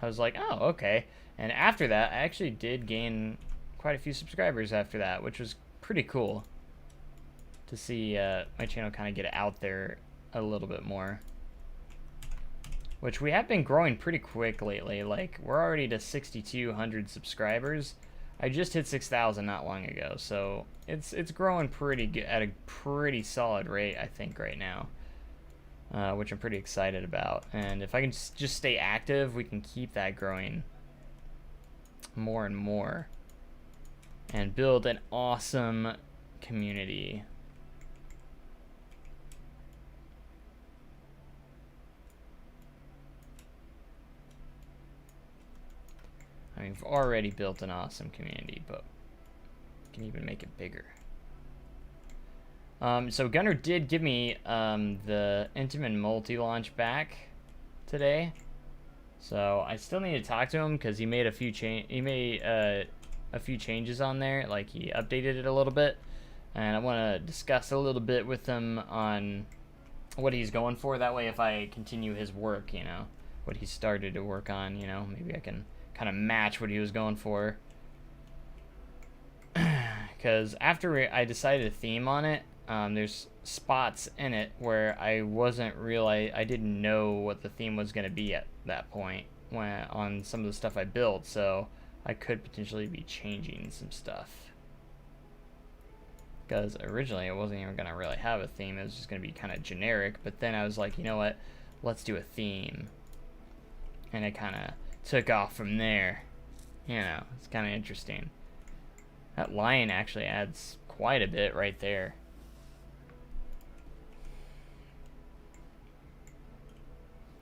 I was like, oh, okay. And after that, I actually did gain quite a few subscribers after that, which was pretty cool to see my channel kind of get out there a little bit more. Which we have been growing pretty quick lately. Like, we're already to 6,200 subscribers. I just hit 6,000 not long ago, so it's growing pretty good at a pretty solid rate, I think, right now, which I'm pretty excited about. And if I can just stay active, we can keep that growing more and more, and build an awesome community. I mean, we've already built an awesome community, but we can even make it bigger. So Gunnar did give me the Intimate multi-launch back today, so I still need to talk to him because he made a few changes on there. Like, he updated it a little bit, and I want to discuss a little bit with him on what he's going for. That way, if I continue his work, you know, what he started to work on, you know, maybe I can kind of match what he was going for. Because after I decided a theme on it, there's spots in it where I didn't know what the theme was going to be at that point on some of the stuff I built, so I could potentially be changing some stuff. Because originally it wasn't even going to really have a theme, it was just going to be kind of generic, but then I was like, you know what, let's do a theme. And it kind of took off from there. You know, it's kind of interesting. That lion actually adds quite a bit right there.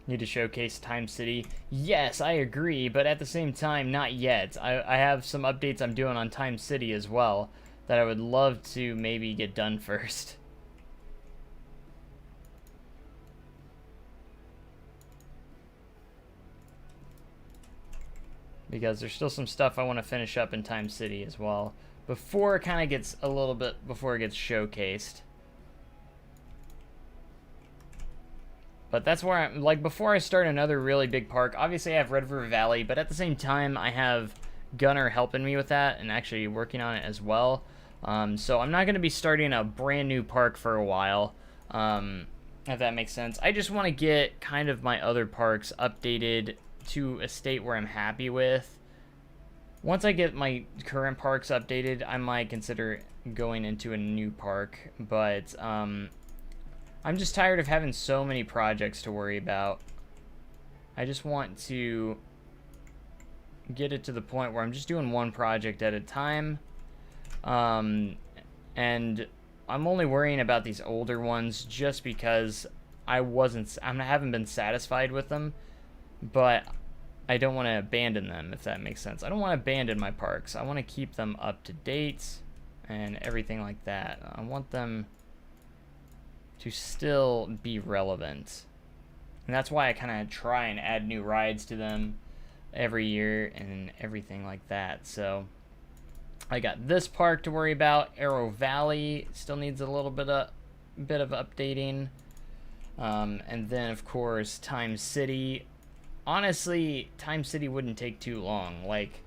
Need to showcase Time City. Yes, I agree, but at the same time, not yet. I have some updates I'm doing on Time City as well that I would love to maybe get done first. Because there's still some stuff I want to finish up in Time City as well, before it kind of gets a little bit, before it gets showcased. But that's where I'm, like, before I start another really big park, obviously I have Red River Valley, but at the same time I have Gunnar helping me with that and actually working on it as well. So I'm not going to be starting a brand new park for a while, if that makes sense. I just want to get kind of my other parks updated to a state where I'm happy with. Once I get my current parks updated, I might consider going into a new park, but I'm just tired of having so many projects to worry about. I just want to get it to the point where I'm just doing one project at a time, and I'm only worrying about these older ones just because I haven't been satisfied with them. But I don't want to abandon them, if that makes sense. I don't want to abandon my parks. I want to keep them up to date and everything like that. I want them to still be relevant. And that's why I kind of try and add new rides to them every year and everything like that. So I got this park to worry about. Arrow Valley still needs a little bit of updating. And then, of course, Time City. Honestly, Time City wouldn't take too long. Like,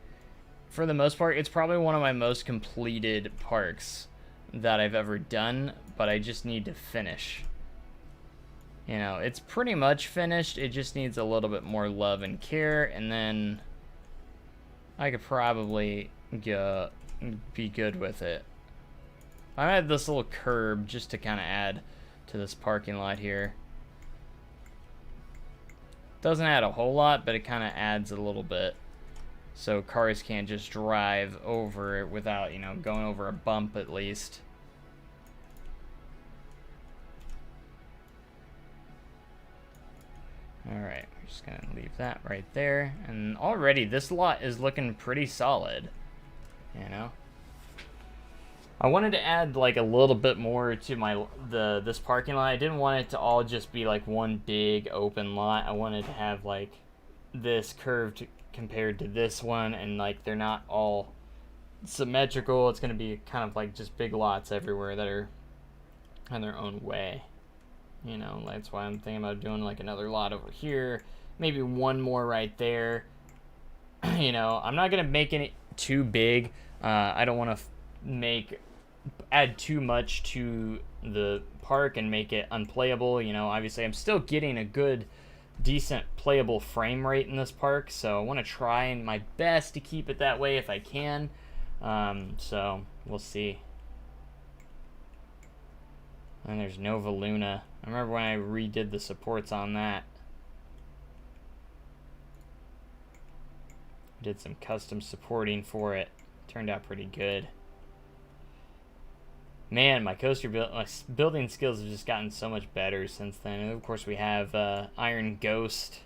for the most part, it's probably one of my most completed parks that I've ever done, but I just need to finish. You know, it's pretty much finished. It just needs a little bit more love and care, and then I could probably be good with it. I had this little curb just to kind of add to this parking lot here. Doesn't add a whole lot, but it kind of adds a little bit. So cars can't just drive over it without, you know, going over a bump at least. Alright, we're just gonna leave that right there. And already this lot is looking pretty solid, you know? I wanted to add like a little bit more to this parking lot. I didn't want it to all just be like one big open lot. I wanted to have like this curved compared to this one, and like they're not all symmetrical. It's gonna be kind of like just big lots everywhere that are on their own way. You know, that's why I'm thinking about doing like another lot over here, maybe one more right there. You know, I'm not gonna make it too big. I don't want to add too much to the park and make it unplayable. You know, obviously I'm still getting a good, decent playable frame rate in this park, so I want to try my best to keep it that way if I can. So we'll see. And there's Nova Luna. I remember when I redid the supports on that. Did some custom supporting for it. Turned out pretty good. Man, my building skills have just gotten so much better since then. And of course we have Iron Ghost.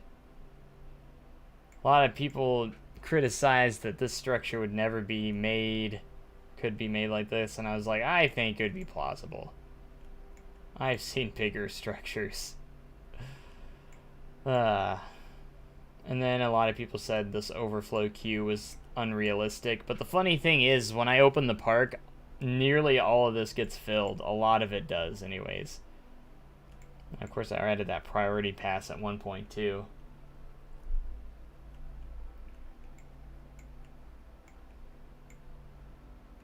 A lot of people criticized that this structure would never be made, could be made like this, and I was like, I think it would be plausible. I've seen bigger structures. And then a lot of people said this overflow queue was unrealistic. But the funny thing is, when I open the park, nearly all of this gets filled. A lot of it does, anyways. And of course, I added that priority pass at 1.2.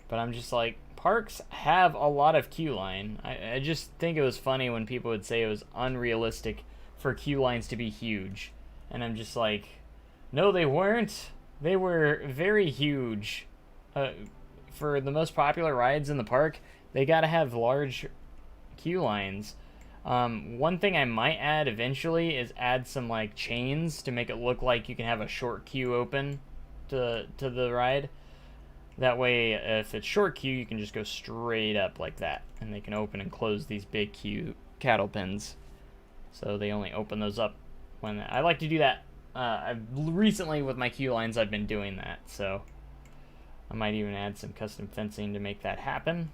But I'm just like, parks have a lot of queue line. I just think it was funny when people would say it was unrealistic for queue lines to be huge. And I'm just like, no, they weren't. They were very huge. For the most popular rides in the park, they gotta have large queue lines. One thing I might add eventually is add some like chains to make it look like you can have a short queue open to the ride. That way, if it's short queue, you can just go straight up like that. And they can open and close these big queue cattle pens. So they only open those up when... I like to do that. Recently, with my queue lines, I've been doing that. So I might even add some custom fencing to make that happen.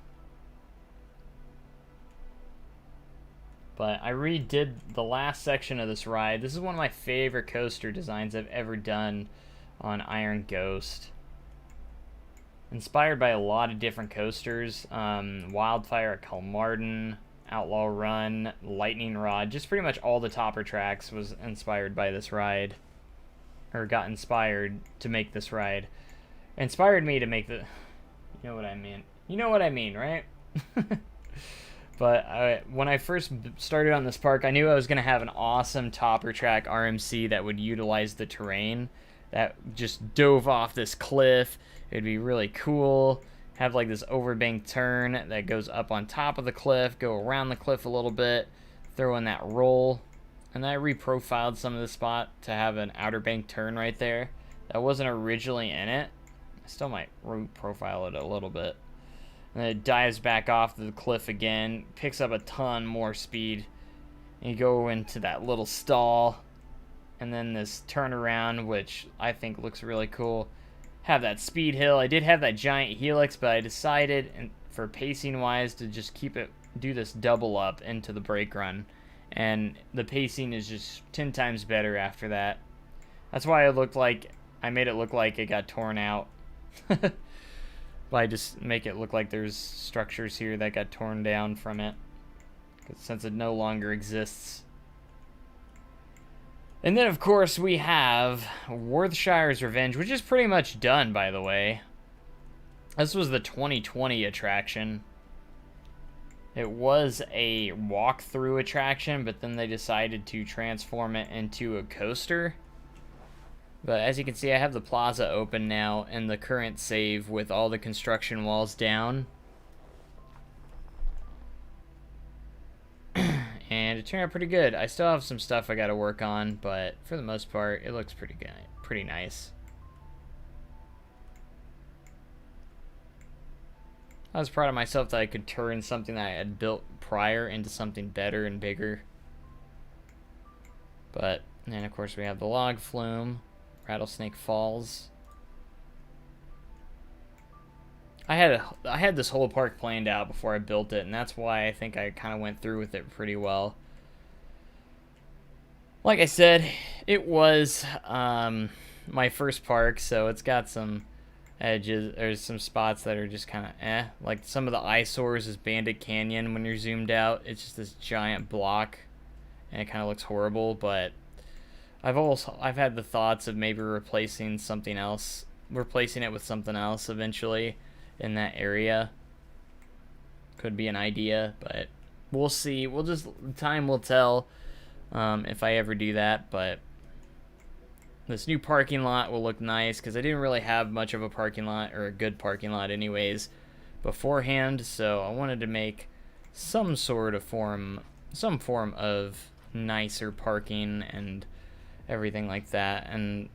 But I redid the last section of this ride. This is one of my favorite coaster designs I've ever done on Iron Ghost. Inspired by a lot of different coasters. Wildfire at Calmartin, Outlaw Run, Lightning Rod. Just pretty much all the topper tracks was inspired by this ride. Or got inspired to make this ride. Inspired me to make the... You know what I mean. You know what I mean, right? But when I first started on this park, I knew I was going to have an awesome topper track RMC that would utilize the terrain. That just dove off this cliff. It'd be really cool. Have like this overbank turn that goes up on top of the cliff, go around the cliff a little bit, throw in that roll. And I reprofiled some of the spot to have an outer bank turn right there. That wasn't originally in it. I still might reprofile it a little bit. And then it dives back off the cliff again, picks up a ton more speed. And you go into that little stall. And then this turnaround, which I think looks really cool. Have that speed hill. I did have that giant helix, but I decided, for pacing wise, to just do this double up into the brake run. And the pacing is just 10 times better after that. That's why I made it look like it got torn out. But I just make it look like there's structures here that got torn down from it, since it no longer exists. And then, of course, we have Worthshire's Revenge, which is pretty much done, by the way. This was the 2020 attraction. It was a walk-through attraction, but then they decided to transform it into a coaster. But as you can see, I have the plaza open now in the current save with all the construction walls down. and it turned out pretty good. I still have some stuff I got to work on, but for the most part, it looks pretty good, pretty nice. I was proud of myself that I could turn something that I had built prior into something better and bigger. But then, of course, we have the log flume, Rattlesnake Falls. I had this whole park planned out before I built it, and that's why I think I kind of went through with it pretty well. Like I said, it was my first park, so it's got some edges. There's some spots that are just kind of eh. Like some of the eyesores is Bandit Canyon. When you're zoomed out, it's just this giant block, and it kind of looks horrible. But I've had the thoughts of maybe replacing it with something else eventually in that area. Could be an idea, but we'll see. Time will tell if I ever do that. But this new parking lot will look nice because I didn't really have much of a parking lot, or a good parking lot anyways, beforehand. So I wanted to make some form of nicer parking and everything like that. And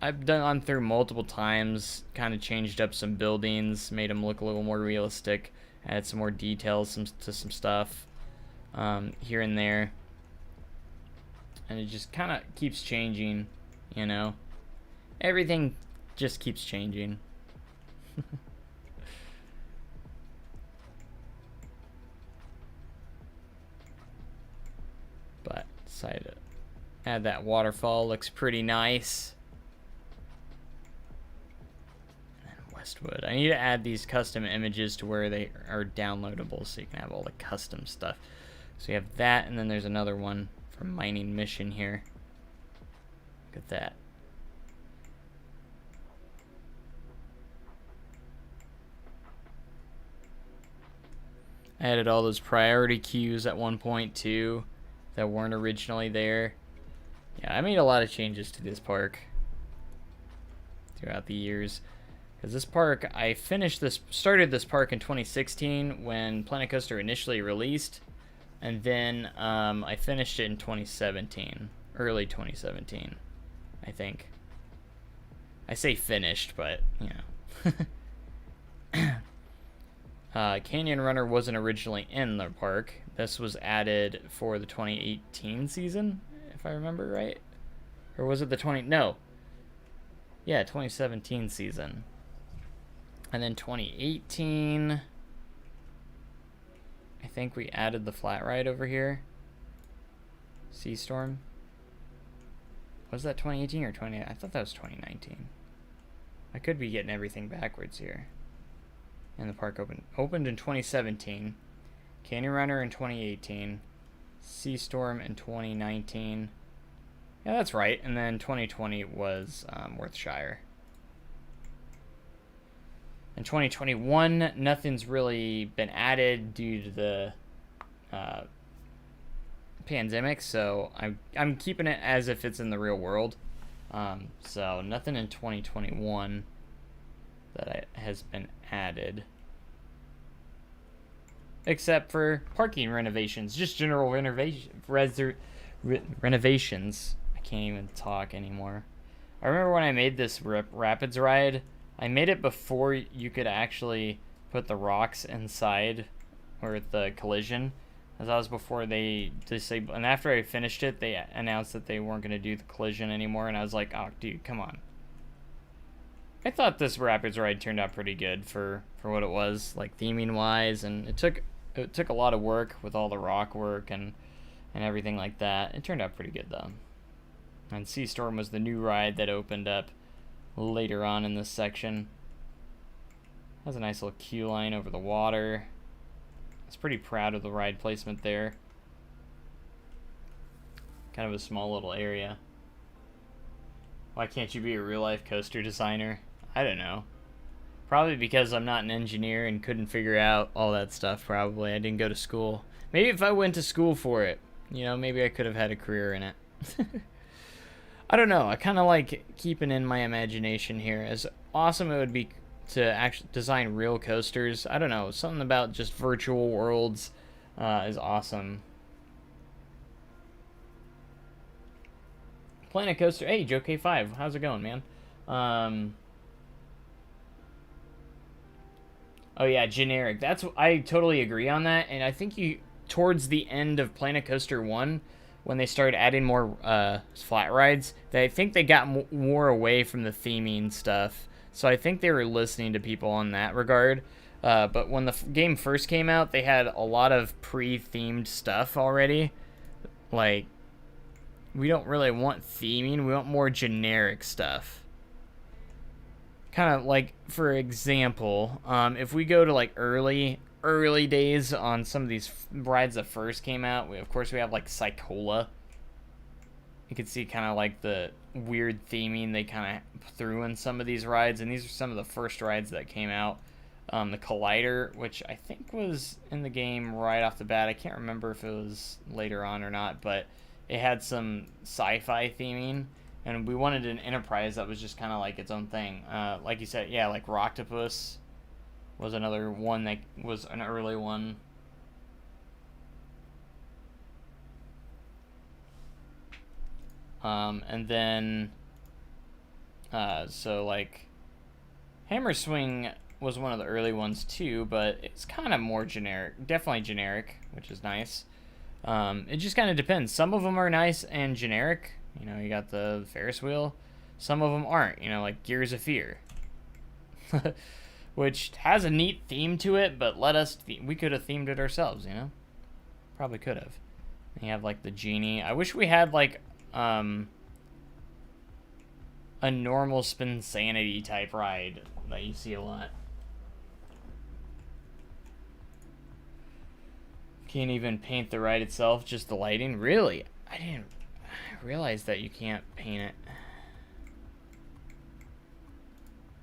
I've gone through multiple times, kind of changed up some buildings, made them look a little more realistic, added some more details to some stuff here and there. And it just kind of keeps changing, you know. Everything just keeps changing. But decided to add that waterfall. Looks pretty nice. Westwood. I need to add these custom images to where they are downloadable so you can have all the custom stuff. So you have that, and then there's another one from Mining Mission here. Look at that. I added all those priority queues at one point too that weren't originally there. Yeah, I made a lot of changes to this park throughout the years. Because this park, started this park in 2016 when Planet Coaster initially released, and then I finished it in 2017, early 2017, I think. I say finished, but you know. Canyon Runner wasn't originally in the park. This was added for the 2018 season, if I remember right, or was it the 2017 season. And then 2018, I think we added the flat ride over here. Sea Storm. Was that 2018 or 20? I thought that was 2019. I could be getting everything backwards here. And the park opened in 2017. Canyon Runner in 2018. Sea Storm in 2019. Yeah, that's right. And then 2020 was Worthshire. In 2021, nothing's really been added due to the pandemic, so I'm keeping it as if it's in the real world. So nothing in 2021 that has been added, except for parking renovations, just general renovations. I can't even talk anymore. I remember when I made this Rapids ride. I made it before you could actually put the rocks inside, or the collision. As that was before they disabled. And after I finished it, they announced that they weren't going to do the collision anymore. And I was like, oh, dude, come on. I thought this Rapids ride turned out pretty good for what it was, like theming wise. And it took a lot of work with all the rock work and everything like that. It turned out pretty good though. And Sea Storm was the new ride that opened up later on in this section. Has a nice little queue line over the water. I was pretty proud of the ride placement there. Kind of a small little area. Why can't you be a real life coaster designer? I don't know. Probably because I'm not an engineer and couldn't figure out all that stuff, probably. I didn't go to school. Maybe if I went to school for it, you know, maybe I could have had a career in it. I don't know. I kind of like keeping in my imagination here. As awesome it would be to actually design real coasters. I don't know. Something about just virtual worlds is awesome. Planet Coaster. Hey, Joe K5, how's it going, man? Oh yeah, generic. I totally agree on that, and I think towards the end of Planet Coaster 1, when they started adding more flat rides, I think they got more away from the theming stuff. So I think they were listening to people on that regard. But when the game first came out, they had a lot of pre-themed stuff already. Like, we don't really want theming, we want more generic stuff. Kind of like, for example, if we go to like early days on some of these rides that first came out, of course we have like Psychola. You can see kind of like the weird theming they kind of threw in some of these rides, and these are some of the first rides that came out. The Collider, which I think was in the game right off the bat. I can't remember if it was later on or not, but it had some sci-fi theming. And we wanted an Enterprise that was just kind of like its own thing. Like you said, yeah, like Rocktopus was another one that was an early one. And then, so like, Hammer Swing was one of the early ones too, but it's kind of more generic. Definitely generic, which is nice. It just kind of depends. Some of them are nice and generic. You know, you got the Ferris wheel. Some of them aren't, you know, like Gears of Fear. Which has a neat theme to it, but we could have themed it ourselves, you know? Probably could have. And you have, like, the genie. I wish we had, like, a normal Spinsanity type ride that you see a lot. Can't even paint the ride itself, just the lighting. Really? I didn't realize that you can't paint it.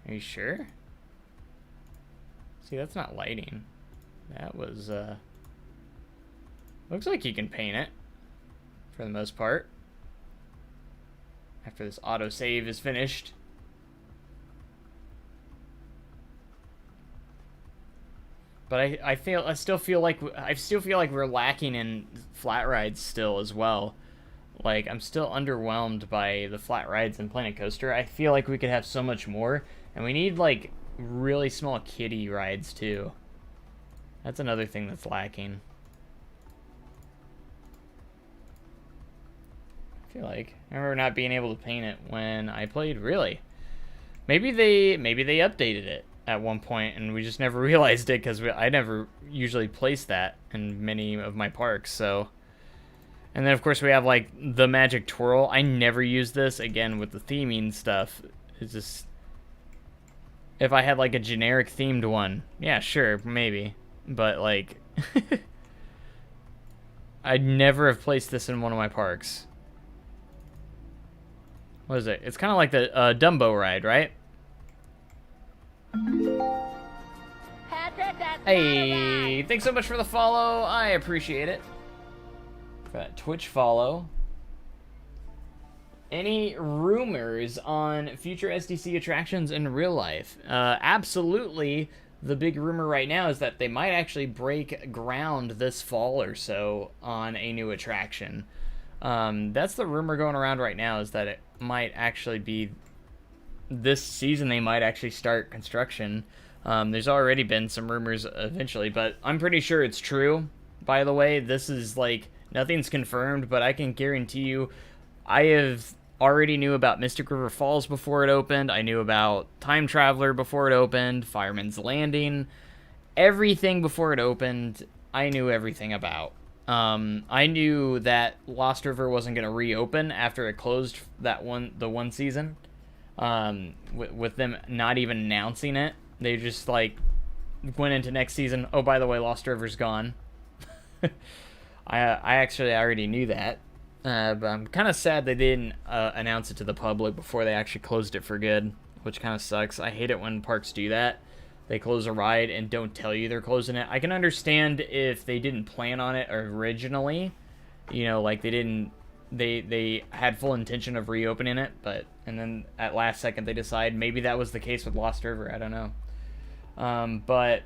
Are you sure? See, that's not lighting. That was, looks like you can paint it, for the most part. After this autosave is finished. But I still feel like we're lacking in flat rides still as well. Like, I'm still underwhelmed by the flat rides in Planet Coaster. I feel like we could have so much more, and we need like really small kiddie rides too. That's another thing that's lacking. I feel like I remember not being able to paint it when I played. Really? Maybe they updated it at one point and we just never realized it, because I never usually place that in many of my parks. So, and then of course we have like the Magic Twirl. I never use this, again with the theming stuff. It's just, if I had like a generic themed one, yeah, sure, maybe, but like I'd never have placed this in one of my parks. What is it? It's kind of like the Dumbo ride, right? Hey, thanks so much for the follow. I appreciate it. For that Twitch follow. Any rumors on future SDC attractions in real life? Absolutely. The big rumor right now is that they might actually break ground this fall or so on a new attraction. That's the rumor going around right now, is that it might actually be this season. They might actually start construction. There's already been some rumors eventually, but I'm pretty sure it's true. By the way, this is like, nothing's confirmed, but I can guarantee you, I have already knew about Mystic River Falls before it opened. I knew about Time Traveler before it opened, Fireman's Landing, everything before it opened. I knew everything about. I knew that Lost River wasn't going to reopen after it closed the one season. With them not even announcing it, they just like went into next season. Oh, by the way, Lost River's gone. I actually already knew that, but I'm kind of sad they didn't announce it to the public before they actually closed it for good, which kind of sucks. I hate it when parks do that. They close a ride and don't tell you they're closing it. I can understand if they didn't plan on it originally, you know, like they had full intention of reopening it, and then at last second they decide. Maybe that was the case with Lost River, I don't know. But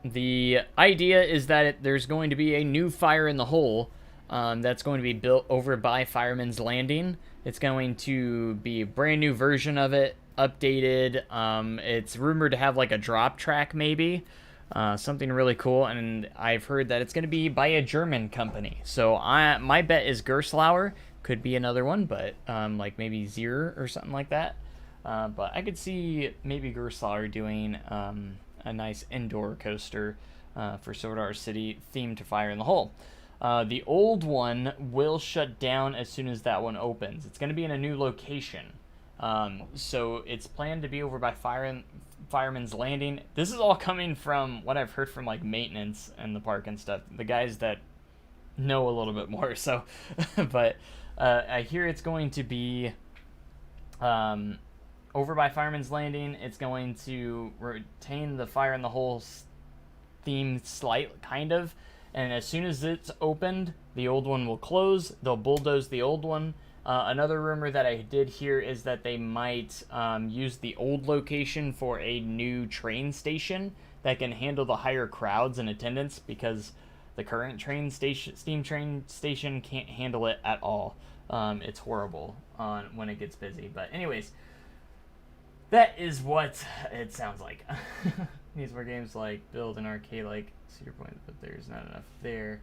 the idea is that there's going to be a new Fire in the Hole that's going to be built over by Fireman's Landing. It's going to be a brand new version of it, updated. It's rumored to have like a drop track, maybe. Something really cool, and I've heard that it's going to be by a German company. So my bet is Gerslauer. Could be another one, but like maybe Zier or something like that. But I could see maybe Gerslauer doing a nice indoor coaster for Sodar City themed to Fire in the Hole. The old one will shut down as soon as that one opens. It's going to be in a new location. So it's planned to be over by Fireman's Landing. This is all coming from what I've heard from like maintenance and the park and stuff. The guys that know a little bit more. So, but I hear it's going to be over by Fireman's Landing. It's going to retain the Fire in the Hole theme slight, kind of. And as soon as it's opened, the old one will close. They'll bulldoze the old one. Another rumor that I did hear is that they might use the old location for a new train station that can handle the higher crowds and attendance, because the current steam train station can't handle it at all. It's horrible when it gets busy. But anyways, that is what it sounds like. These were games like build an arcade like Cedar Point, but there's not enough there.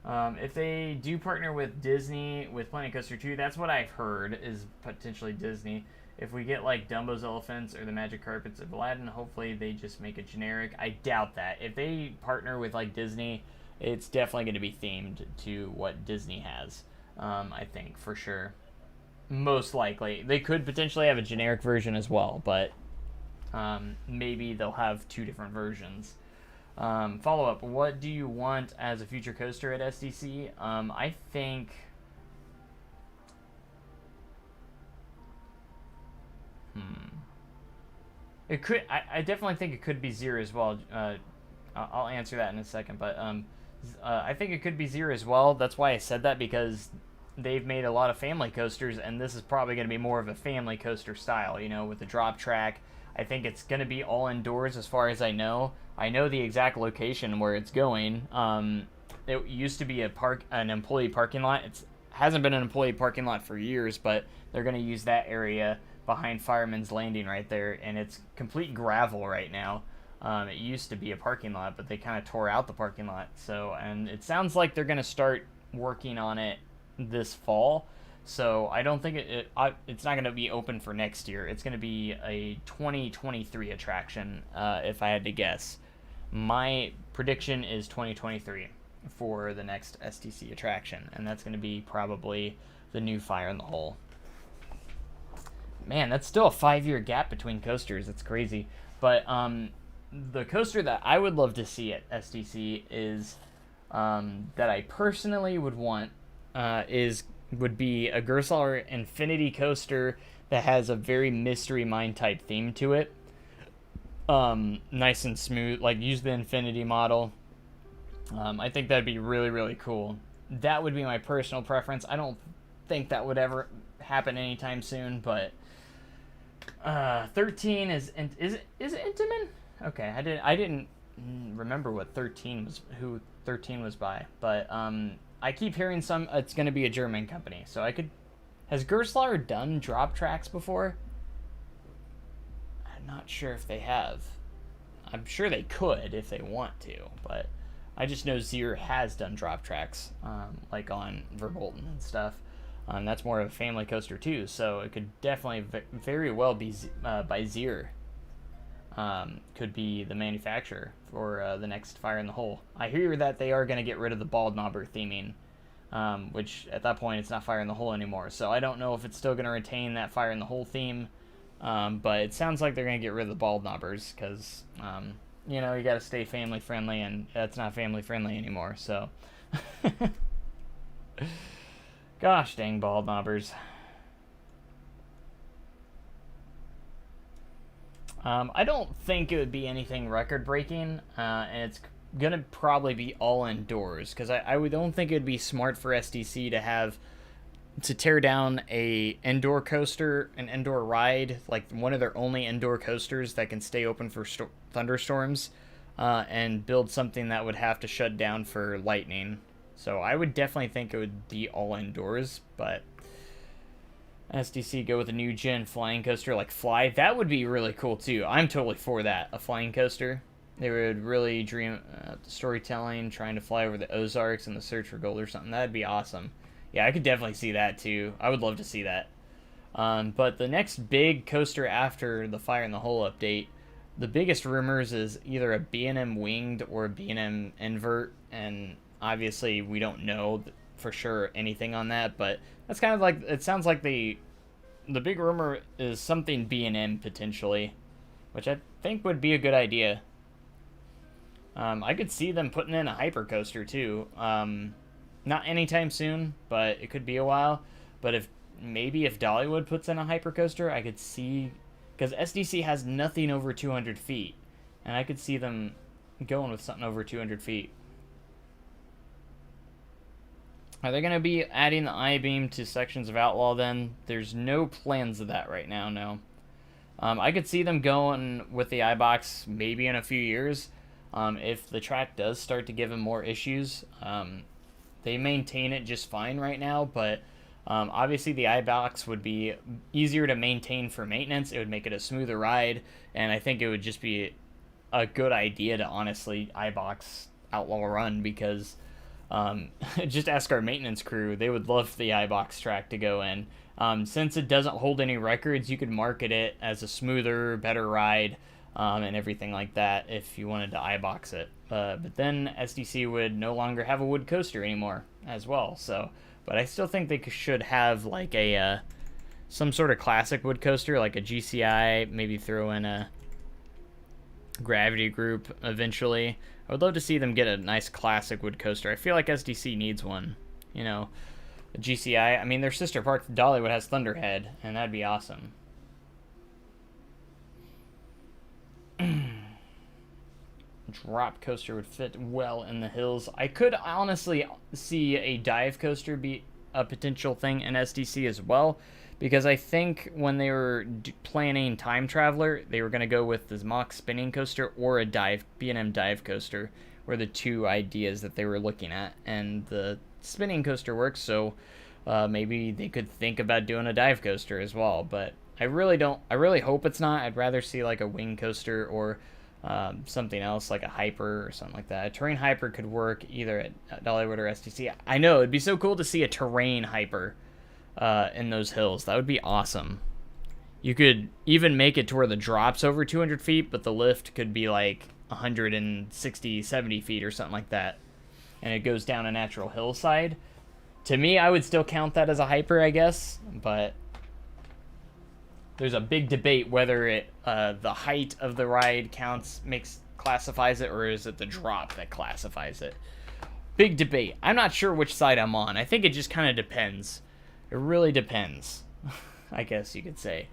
If they do partner with Disney with Planet Coaster 2, that's what I've heard is potentially Disney. If we get like Dumbo's Elephants or the Magic Carpets of Aladdin, hopefully they just make it generic. I doubt that. If they partner with like Disney, it's definitely going to be themed to what Disney has. I think for sure. Most likely. They could potentially have a generic version as well, but maybe they'll have two different versions. Follow up. What do you want as a future coaster at SDC? I think. It could. I definitely think it could be Zero as well. I'll answer that in a second, but I think it could be Zero as well. That's why I said that, because they've made a lot of family coasters, and this is probably going to be more of a family coaster style. You know, with the drop track. I think it's going to be all indoors as far as I know. I know the exact location where it's going. It used to be an employee parking lot. It hasn't been an employee parking lot for years, but they're going to use that area behind Fireman's Landing right there, and it's complete gravel right now. It used to be a parking lot, but they kind of tore out the parking lot. So, and it sounds like they're going to start working on it this fall. So I don't think it's not going to be open for next year. It's going to be a 2023 attraction, if I had to guess. My prediction is 2023 for the next SDC attraction, and that's going to be probably the new Fire in the Hole. Man, that's still a 5-year gap between coasters. That's crazy. But the coaster that I would love to see at SDC is that I personally would want would be a Gerslauer Infinity coaster that has a very Mystery Mine type theme to it. Nice and smooth, like use the Infinity model. I think that'd be really, really cool. That would be my personal preference. I don't think that would ever happen anytime soon, but 13 is it Intamin? Okay, I didn't remember what 13 was by, but I keep hearing it's going to be a German company, so has Gerslauer done drop tracks before? I'm not sure if they have. I'm sure they could if they want to, but I just know Zier has done drop tracks, like on Verbolten and stuff. That's more of a family coaster too, so it could definitely very well be by Zier. Could be the manufacturer for the next Fire in the Hole. I hear that they are going to get rid of the bald knobber theming, which at that point it's not Fire in the Hole anymore. So I don't know if it's still going to retain that Fire in the Hole theme, but it sounds like they're going to get rid of the bald knobbers because, you know, you got to stay family friendly, and that's not family friendly anymore. So, gosh dang bald knobbers. I don't think it would be anything record-breaking, and it's going to probably be all indoors, because I don't think it would be smart for SDC to tear down an indoor coaster, an indoor ride, like one of their only indoor coasters that can stay open for thunderstorms, and build something that would have to shut down for lightning. So I would definitely think it would be all indoors, but SDC go with a new gen flying coaster like Fly. That would be really cool too. I'm totally for that. A flying coaster. They would really dream storytelling, trying to fly over the Ozarks and the search for gold or something. That'd be awesome. Yeah, I could definitely see that too. I would love to see that. But the next big coaster after the Fire in the Hole update, the biggest rumors is either a B&M winged or a B&M invert, and obviously we don't know for sure anything on that, but that's kind of like, it sounds like the big rumor is something B&M potentially, which I think would be a good idea. I could see them putting in a hyper coaster too. Not anytime soon, but it could be a while. But if Dollywood puts in a hyper coaster, I could see, because SDC has nothing over 200 feet, and I could see them going with something over 200 feet. Are they going to be adding the I-beam to sections of Outlaw then? There's no plans of that right now, no. I could see them going with the I-box maybe in a few years. If the track does start to give them more issues, they maintain it just fine right now, but obviously the I-box would be easier to maintain for maintenance. It would make it a smoother ride, and I think it would just be a good idea to honestly I-box Outlaw Run, because just ask our maintenance crew. They would love the I-box track to go in. Since it doesn't hold any records, you could market it as a smoother, better ride, and everything like that if you wanted to I-box it. But then SDC would no longer have a wood coaster anymore as well. So, but I still think they should have like a some sort of classic wood coaster, like a GCI, maybe throw in a Gravity Group eventually. I would love to see them get a nice classic wood coaster. I feel like SDC needs one. You know, a GCI. I mean, their sister park Dollywood has Thunderhead, and that'd be awesome. Drop coaster would fit well in the hills. I could honestly see a dive coaster be a potential thing in SDC as well, because I think when they were planning Time Traveler, they were going to go with the Mach spinning coaster or a B&M dive coaster were the two ideas that they were looking at, and the spinning coaster works, so maybe they could think about doing a dive coaster as well. But I really hope it's not. I'd rather see like a wing coaster or something else like a hyper or something like that. A terrain hyper could work either at Dollywood or SDC. I know it'd be so cool to see a terrain hyper in those hills. That would be awesome. You could even make it to where the drop's over 200 feet, but the lift could be like 160, 70 feet or something like that, and it goes down a natural hillside. To me, I would still count that as a hyper, I guess, but there's a big debate whether it the height of the ride classifies it, or is it the drop that classifies it. Big debate. I'm not sure which side I'm on. I think it just kind of depends. It really depends, I guess you could say.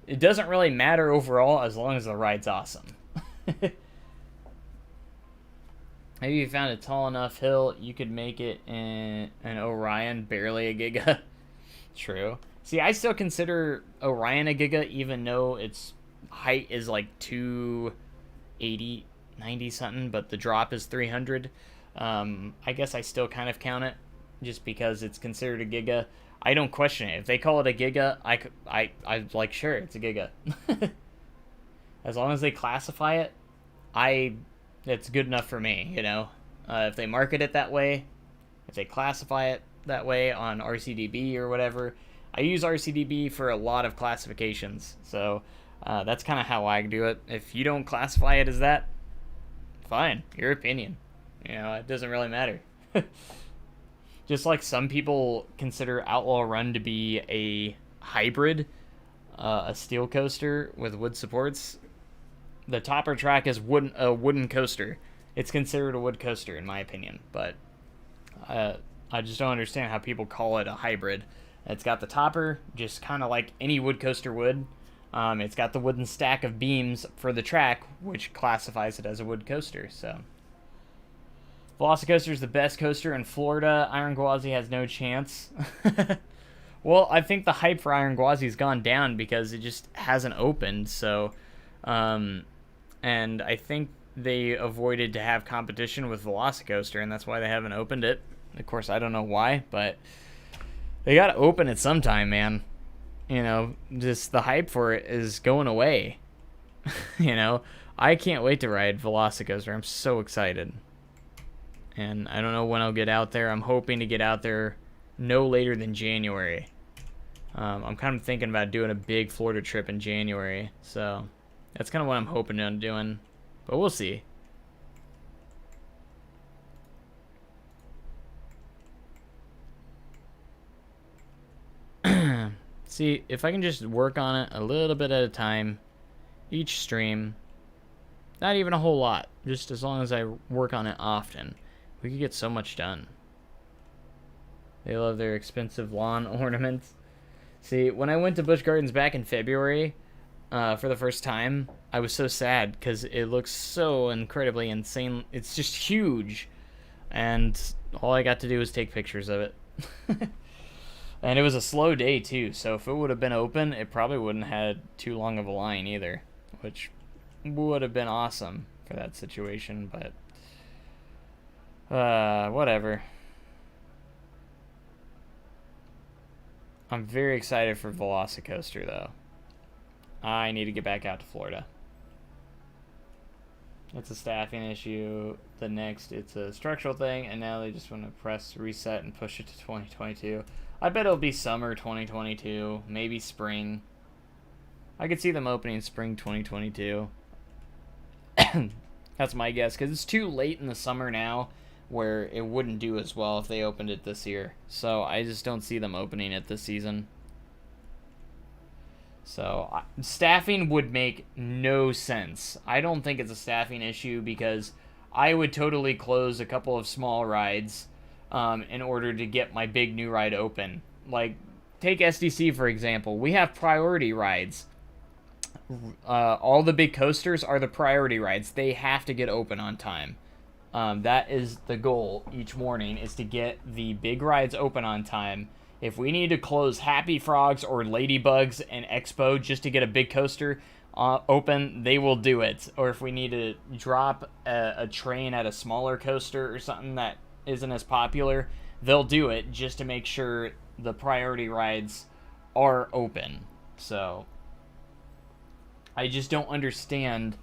It doesn't really matter overall as long as the ride's awesome. Maybe you found a tall enough hill, you could make it in an Orion, barely a Giga. True. See, I still consider Orion a Giga, even though its height is like 280, 90 something, but the drop is 300. I guess I still kind of count it, just because it's considered a Giga. I don't question it. If they call it a Giga, I like, sure, it's a Giga. As long as they classify it, it's good enough for me, you know? If they market it that way, if they classify it that way on RCDB or whatever. I use RCDB for a lot of classifications, so that's kind of how I do it. If you don't classify it as that, fine, your opinion. You know, it doesn't really matter. Just like some people consider Outlaw Run to be a hybrid, a steel coaster with wood supports. The topper track is a wooden coaster. It's considered a wood coaster in my opinion, but I just don't understand how people call it a hybrid. It's got the topper, just kind of like any wood coaster would. It's got the wooden stack of beams for the track, which classifies it as a wood coaster. So, Velocicoaster is the best coaster in Florida. Iron Gwazi has no chance. Well, I think the hype for Iron Gwazi has gone down because it just hasn't opened. So, and I think they avoided to have competition with Velocicoaster, and that's why they haven't opened it. Of course, I don't know why, but they got to open it sometime, man. You know, just the hype for it is going away. You know, I can't wait to ride Velocicoaster. I'm so excited. And I don't know when I'll get out there. I'm hoping to get out there no later than January. I'm kind of thinking about doing a big Florida trip in January. So that's kind of what I'm hoping on doing. But we'll see. See, if I can just work on it a little bit at a time, each stream, not even a whole lot, just as long as I work on it often, we could get so much done. They love their expensive lawn ornaments. See, when I went to Busch Gardens back in February for the first time, I was so sad because it looks so incredibly insane. It's just huge. And all I got to do was take pictures of it. And it was a slow day, too. So if it would have been open, it probably wouldn't have had too long of a line either. Which would have been awesome for that situation. But whatever. I'm very excited for Velocicoaster, though. I need to get back out to Florida. It's a staffing issue. The next, it's a structural thing, and now they just want to press reset and push it to 2022. I bet it'll be summer 2022, maybe spring. I could see them opening spring 2022. That's my guess, because it's too late in the summer now where it wouldn't do as well if they opened it this year. So I just don't see them opening it this season. So staffing would make no sense. I don't think it's a staffing issue because I would totally close a couple of small rides in order to get my big new ride open. Like, take SDC for example. We have priority rides. All the big coasters are the priority rides. They have to get open on time. That is the goal each morning, is to get the big rides open on time. If we need to close Happy Frogs or Ladybugs and Expo just to get a big coaster open, they will do it. Or if we need to drop a train at a smaller coaster or something that isn't as popular, they'll do it just to make sure the priority rides are open. So I just don't understand.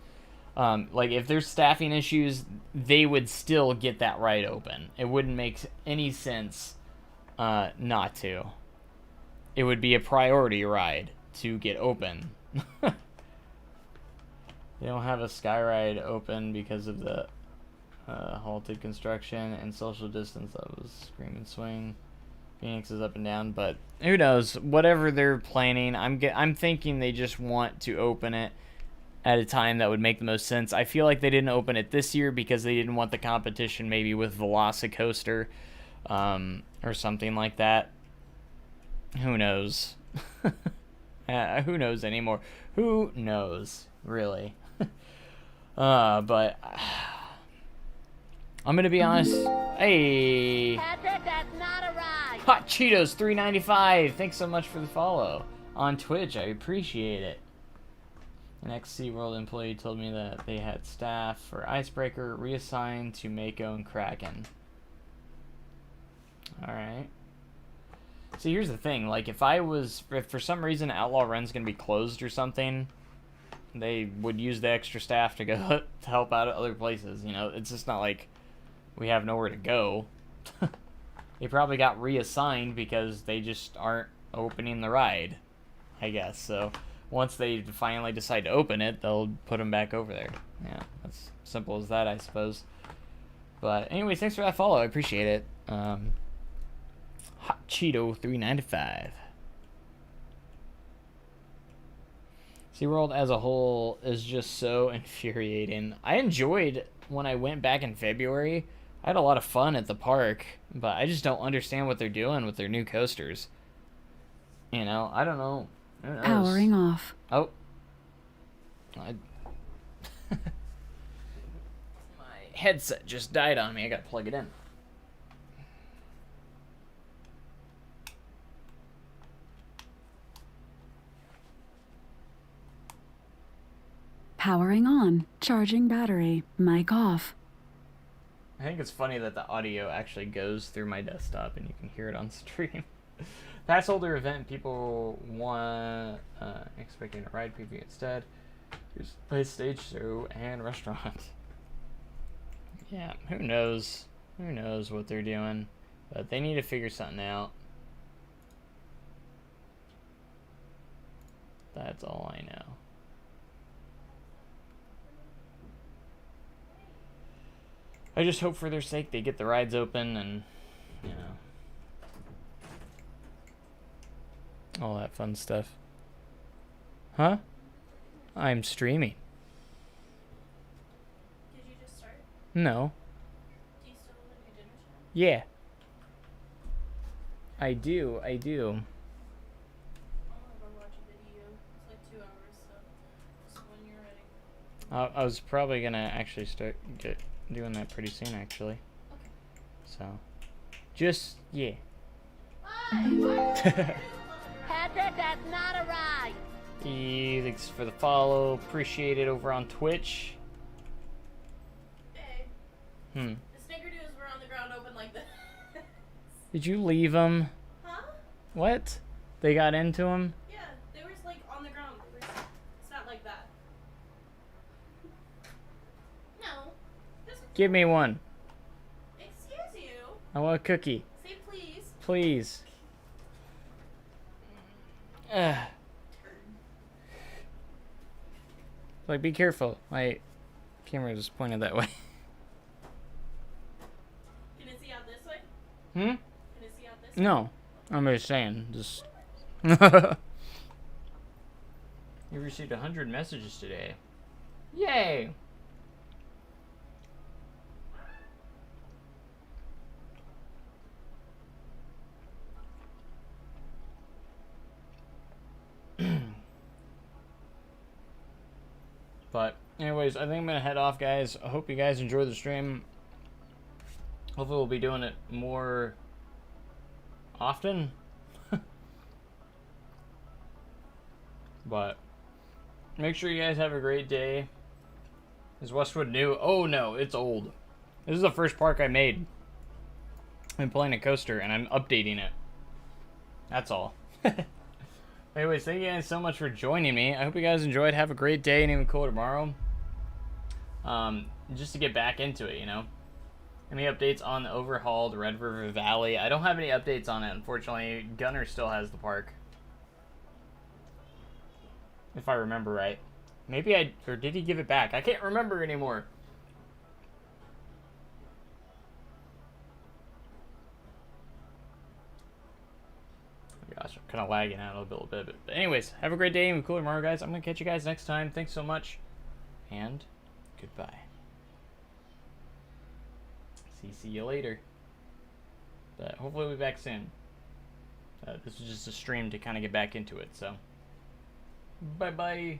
Like, if there's staffing issues, they would still get that ride open. It wouldn't make any sense not to. It would be a priority ride to get open. They don't have a sky ride open because of the halted construction and social distance. That was Scream and Swing. Phoenix is up and down, but who knows? Whatever they're planning, I'm thinking they just want to open it at a time that would make the most sense. I feel like they didn't open it this year because they didn't want the competition maybe with Velocicoaster or something like that. Who knows? Who knows anymore? Who knows, really? But I'm going to be honest. Hey! Patrick, that's not a ride! Hot Cheetos 395. Thanks so much for the follow on Twitch. I appreciate it. An ex-SeaWorld employee told me that they had staff for Icebreaker reassigned to Mako and Kraken. Alright. See, here's the thing. Like, if for some reason Outlaw Run's going to be closed or something, they would use the extra staff to go to help out at other places. You know, it's just not like we have nowhere to go. They probably got reassigned because they just aren't opening the ride, I guess. So once they finally decide to open it, they'll put them back over there. Yeah, that's simple as that, I suppose. But anyways, thanks for that follow. I appreciate it. Hot Cheeto 395. SeaWorld as a whole is just so infuriating. I enjoyed when I went back in February. I had a lot of fun at the park, but I just don't understand what they're doing with their new coasters. You know, I don't know. Powering off. Oh. My headset just died on me. I gotta plug it in. Powering on. Charging battery. Mic off. I think it's funny that the audio actually goes through my desktop and you can hear it on stream. Pass holder event, people want expecting a ride preview instead. Here's a stage show and restaurant. Yeah, who knows? Who knows what they're doing? But they need to figure something out. That's all I know. I just hope for their sake they get the rides open and, you know, all that fun stuff. Huh? I'm streaming. Did you just start? No. Do you still live in your dinner time? Yeah. I do. I want to go watch a video. It's like 2 hours, so when you're ready. I was probably gonna actually start doing that pretty soon, actually. Okay. So, just yeah. Heather, that's not a ride. Thanks for the follow. Appreciate it over on Twitch. Hey, Hmm. the snickerdoodles were on the ground open like this. Did you leave them? Huh? What? They got into them? Yeah, they were like on the ground. It's not like that. No. This Give me one. Excuse you. I want a cookie. Say please. Please. Ugh. Like, be careful. My camera just pointed that way. Can it see out this way? Hmm? Can it see out this way? No. I'm just saying. Just. You received 100 messages today. Yay! But anyways, I think I'm gonna head off, guys. I hope you guys enjoy the stream. Hopefully we'll be doing it more often. But make sure you guys have a great day. Is Westwood new? Oh no, it's old. This is the first park I made. I'm playing a coaster and I'm updating it. That's all. Anyways, thank you guys so much for joining me. I hope you guys enjoyed. Have a great day and even cool tomorrow. Just to get back into it, you know. Any updates on the overhauled Red River Valley? I don't have any updates on it, unfortunately. Gunner still has the park. If I remember right. Maybe or did he give it back? I can't remember anymore. Gosh, I'm kind of lagging out a little bit. But anyways, have a great day and cool tomorrow, guys. I'm going to catch you guys next time. Thanks so much. And goodbye. See you later. But hopefully we'll be back soon. This was just a stream to kind of get back into it, so. Bye-bye.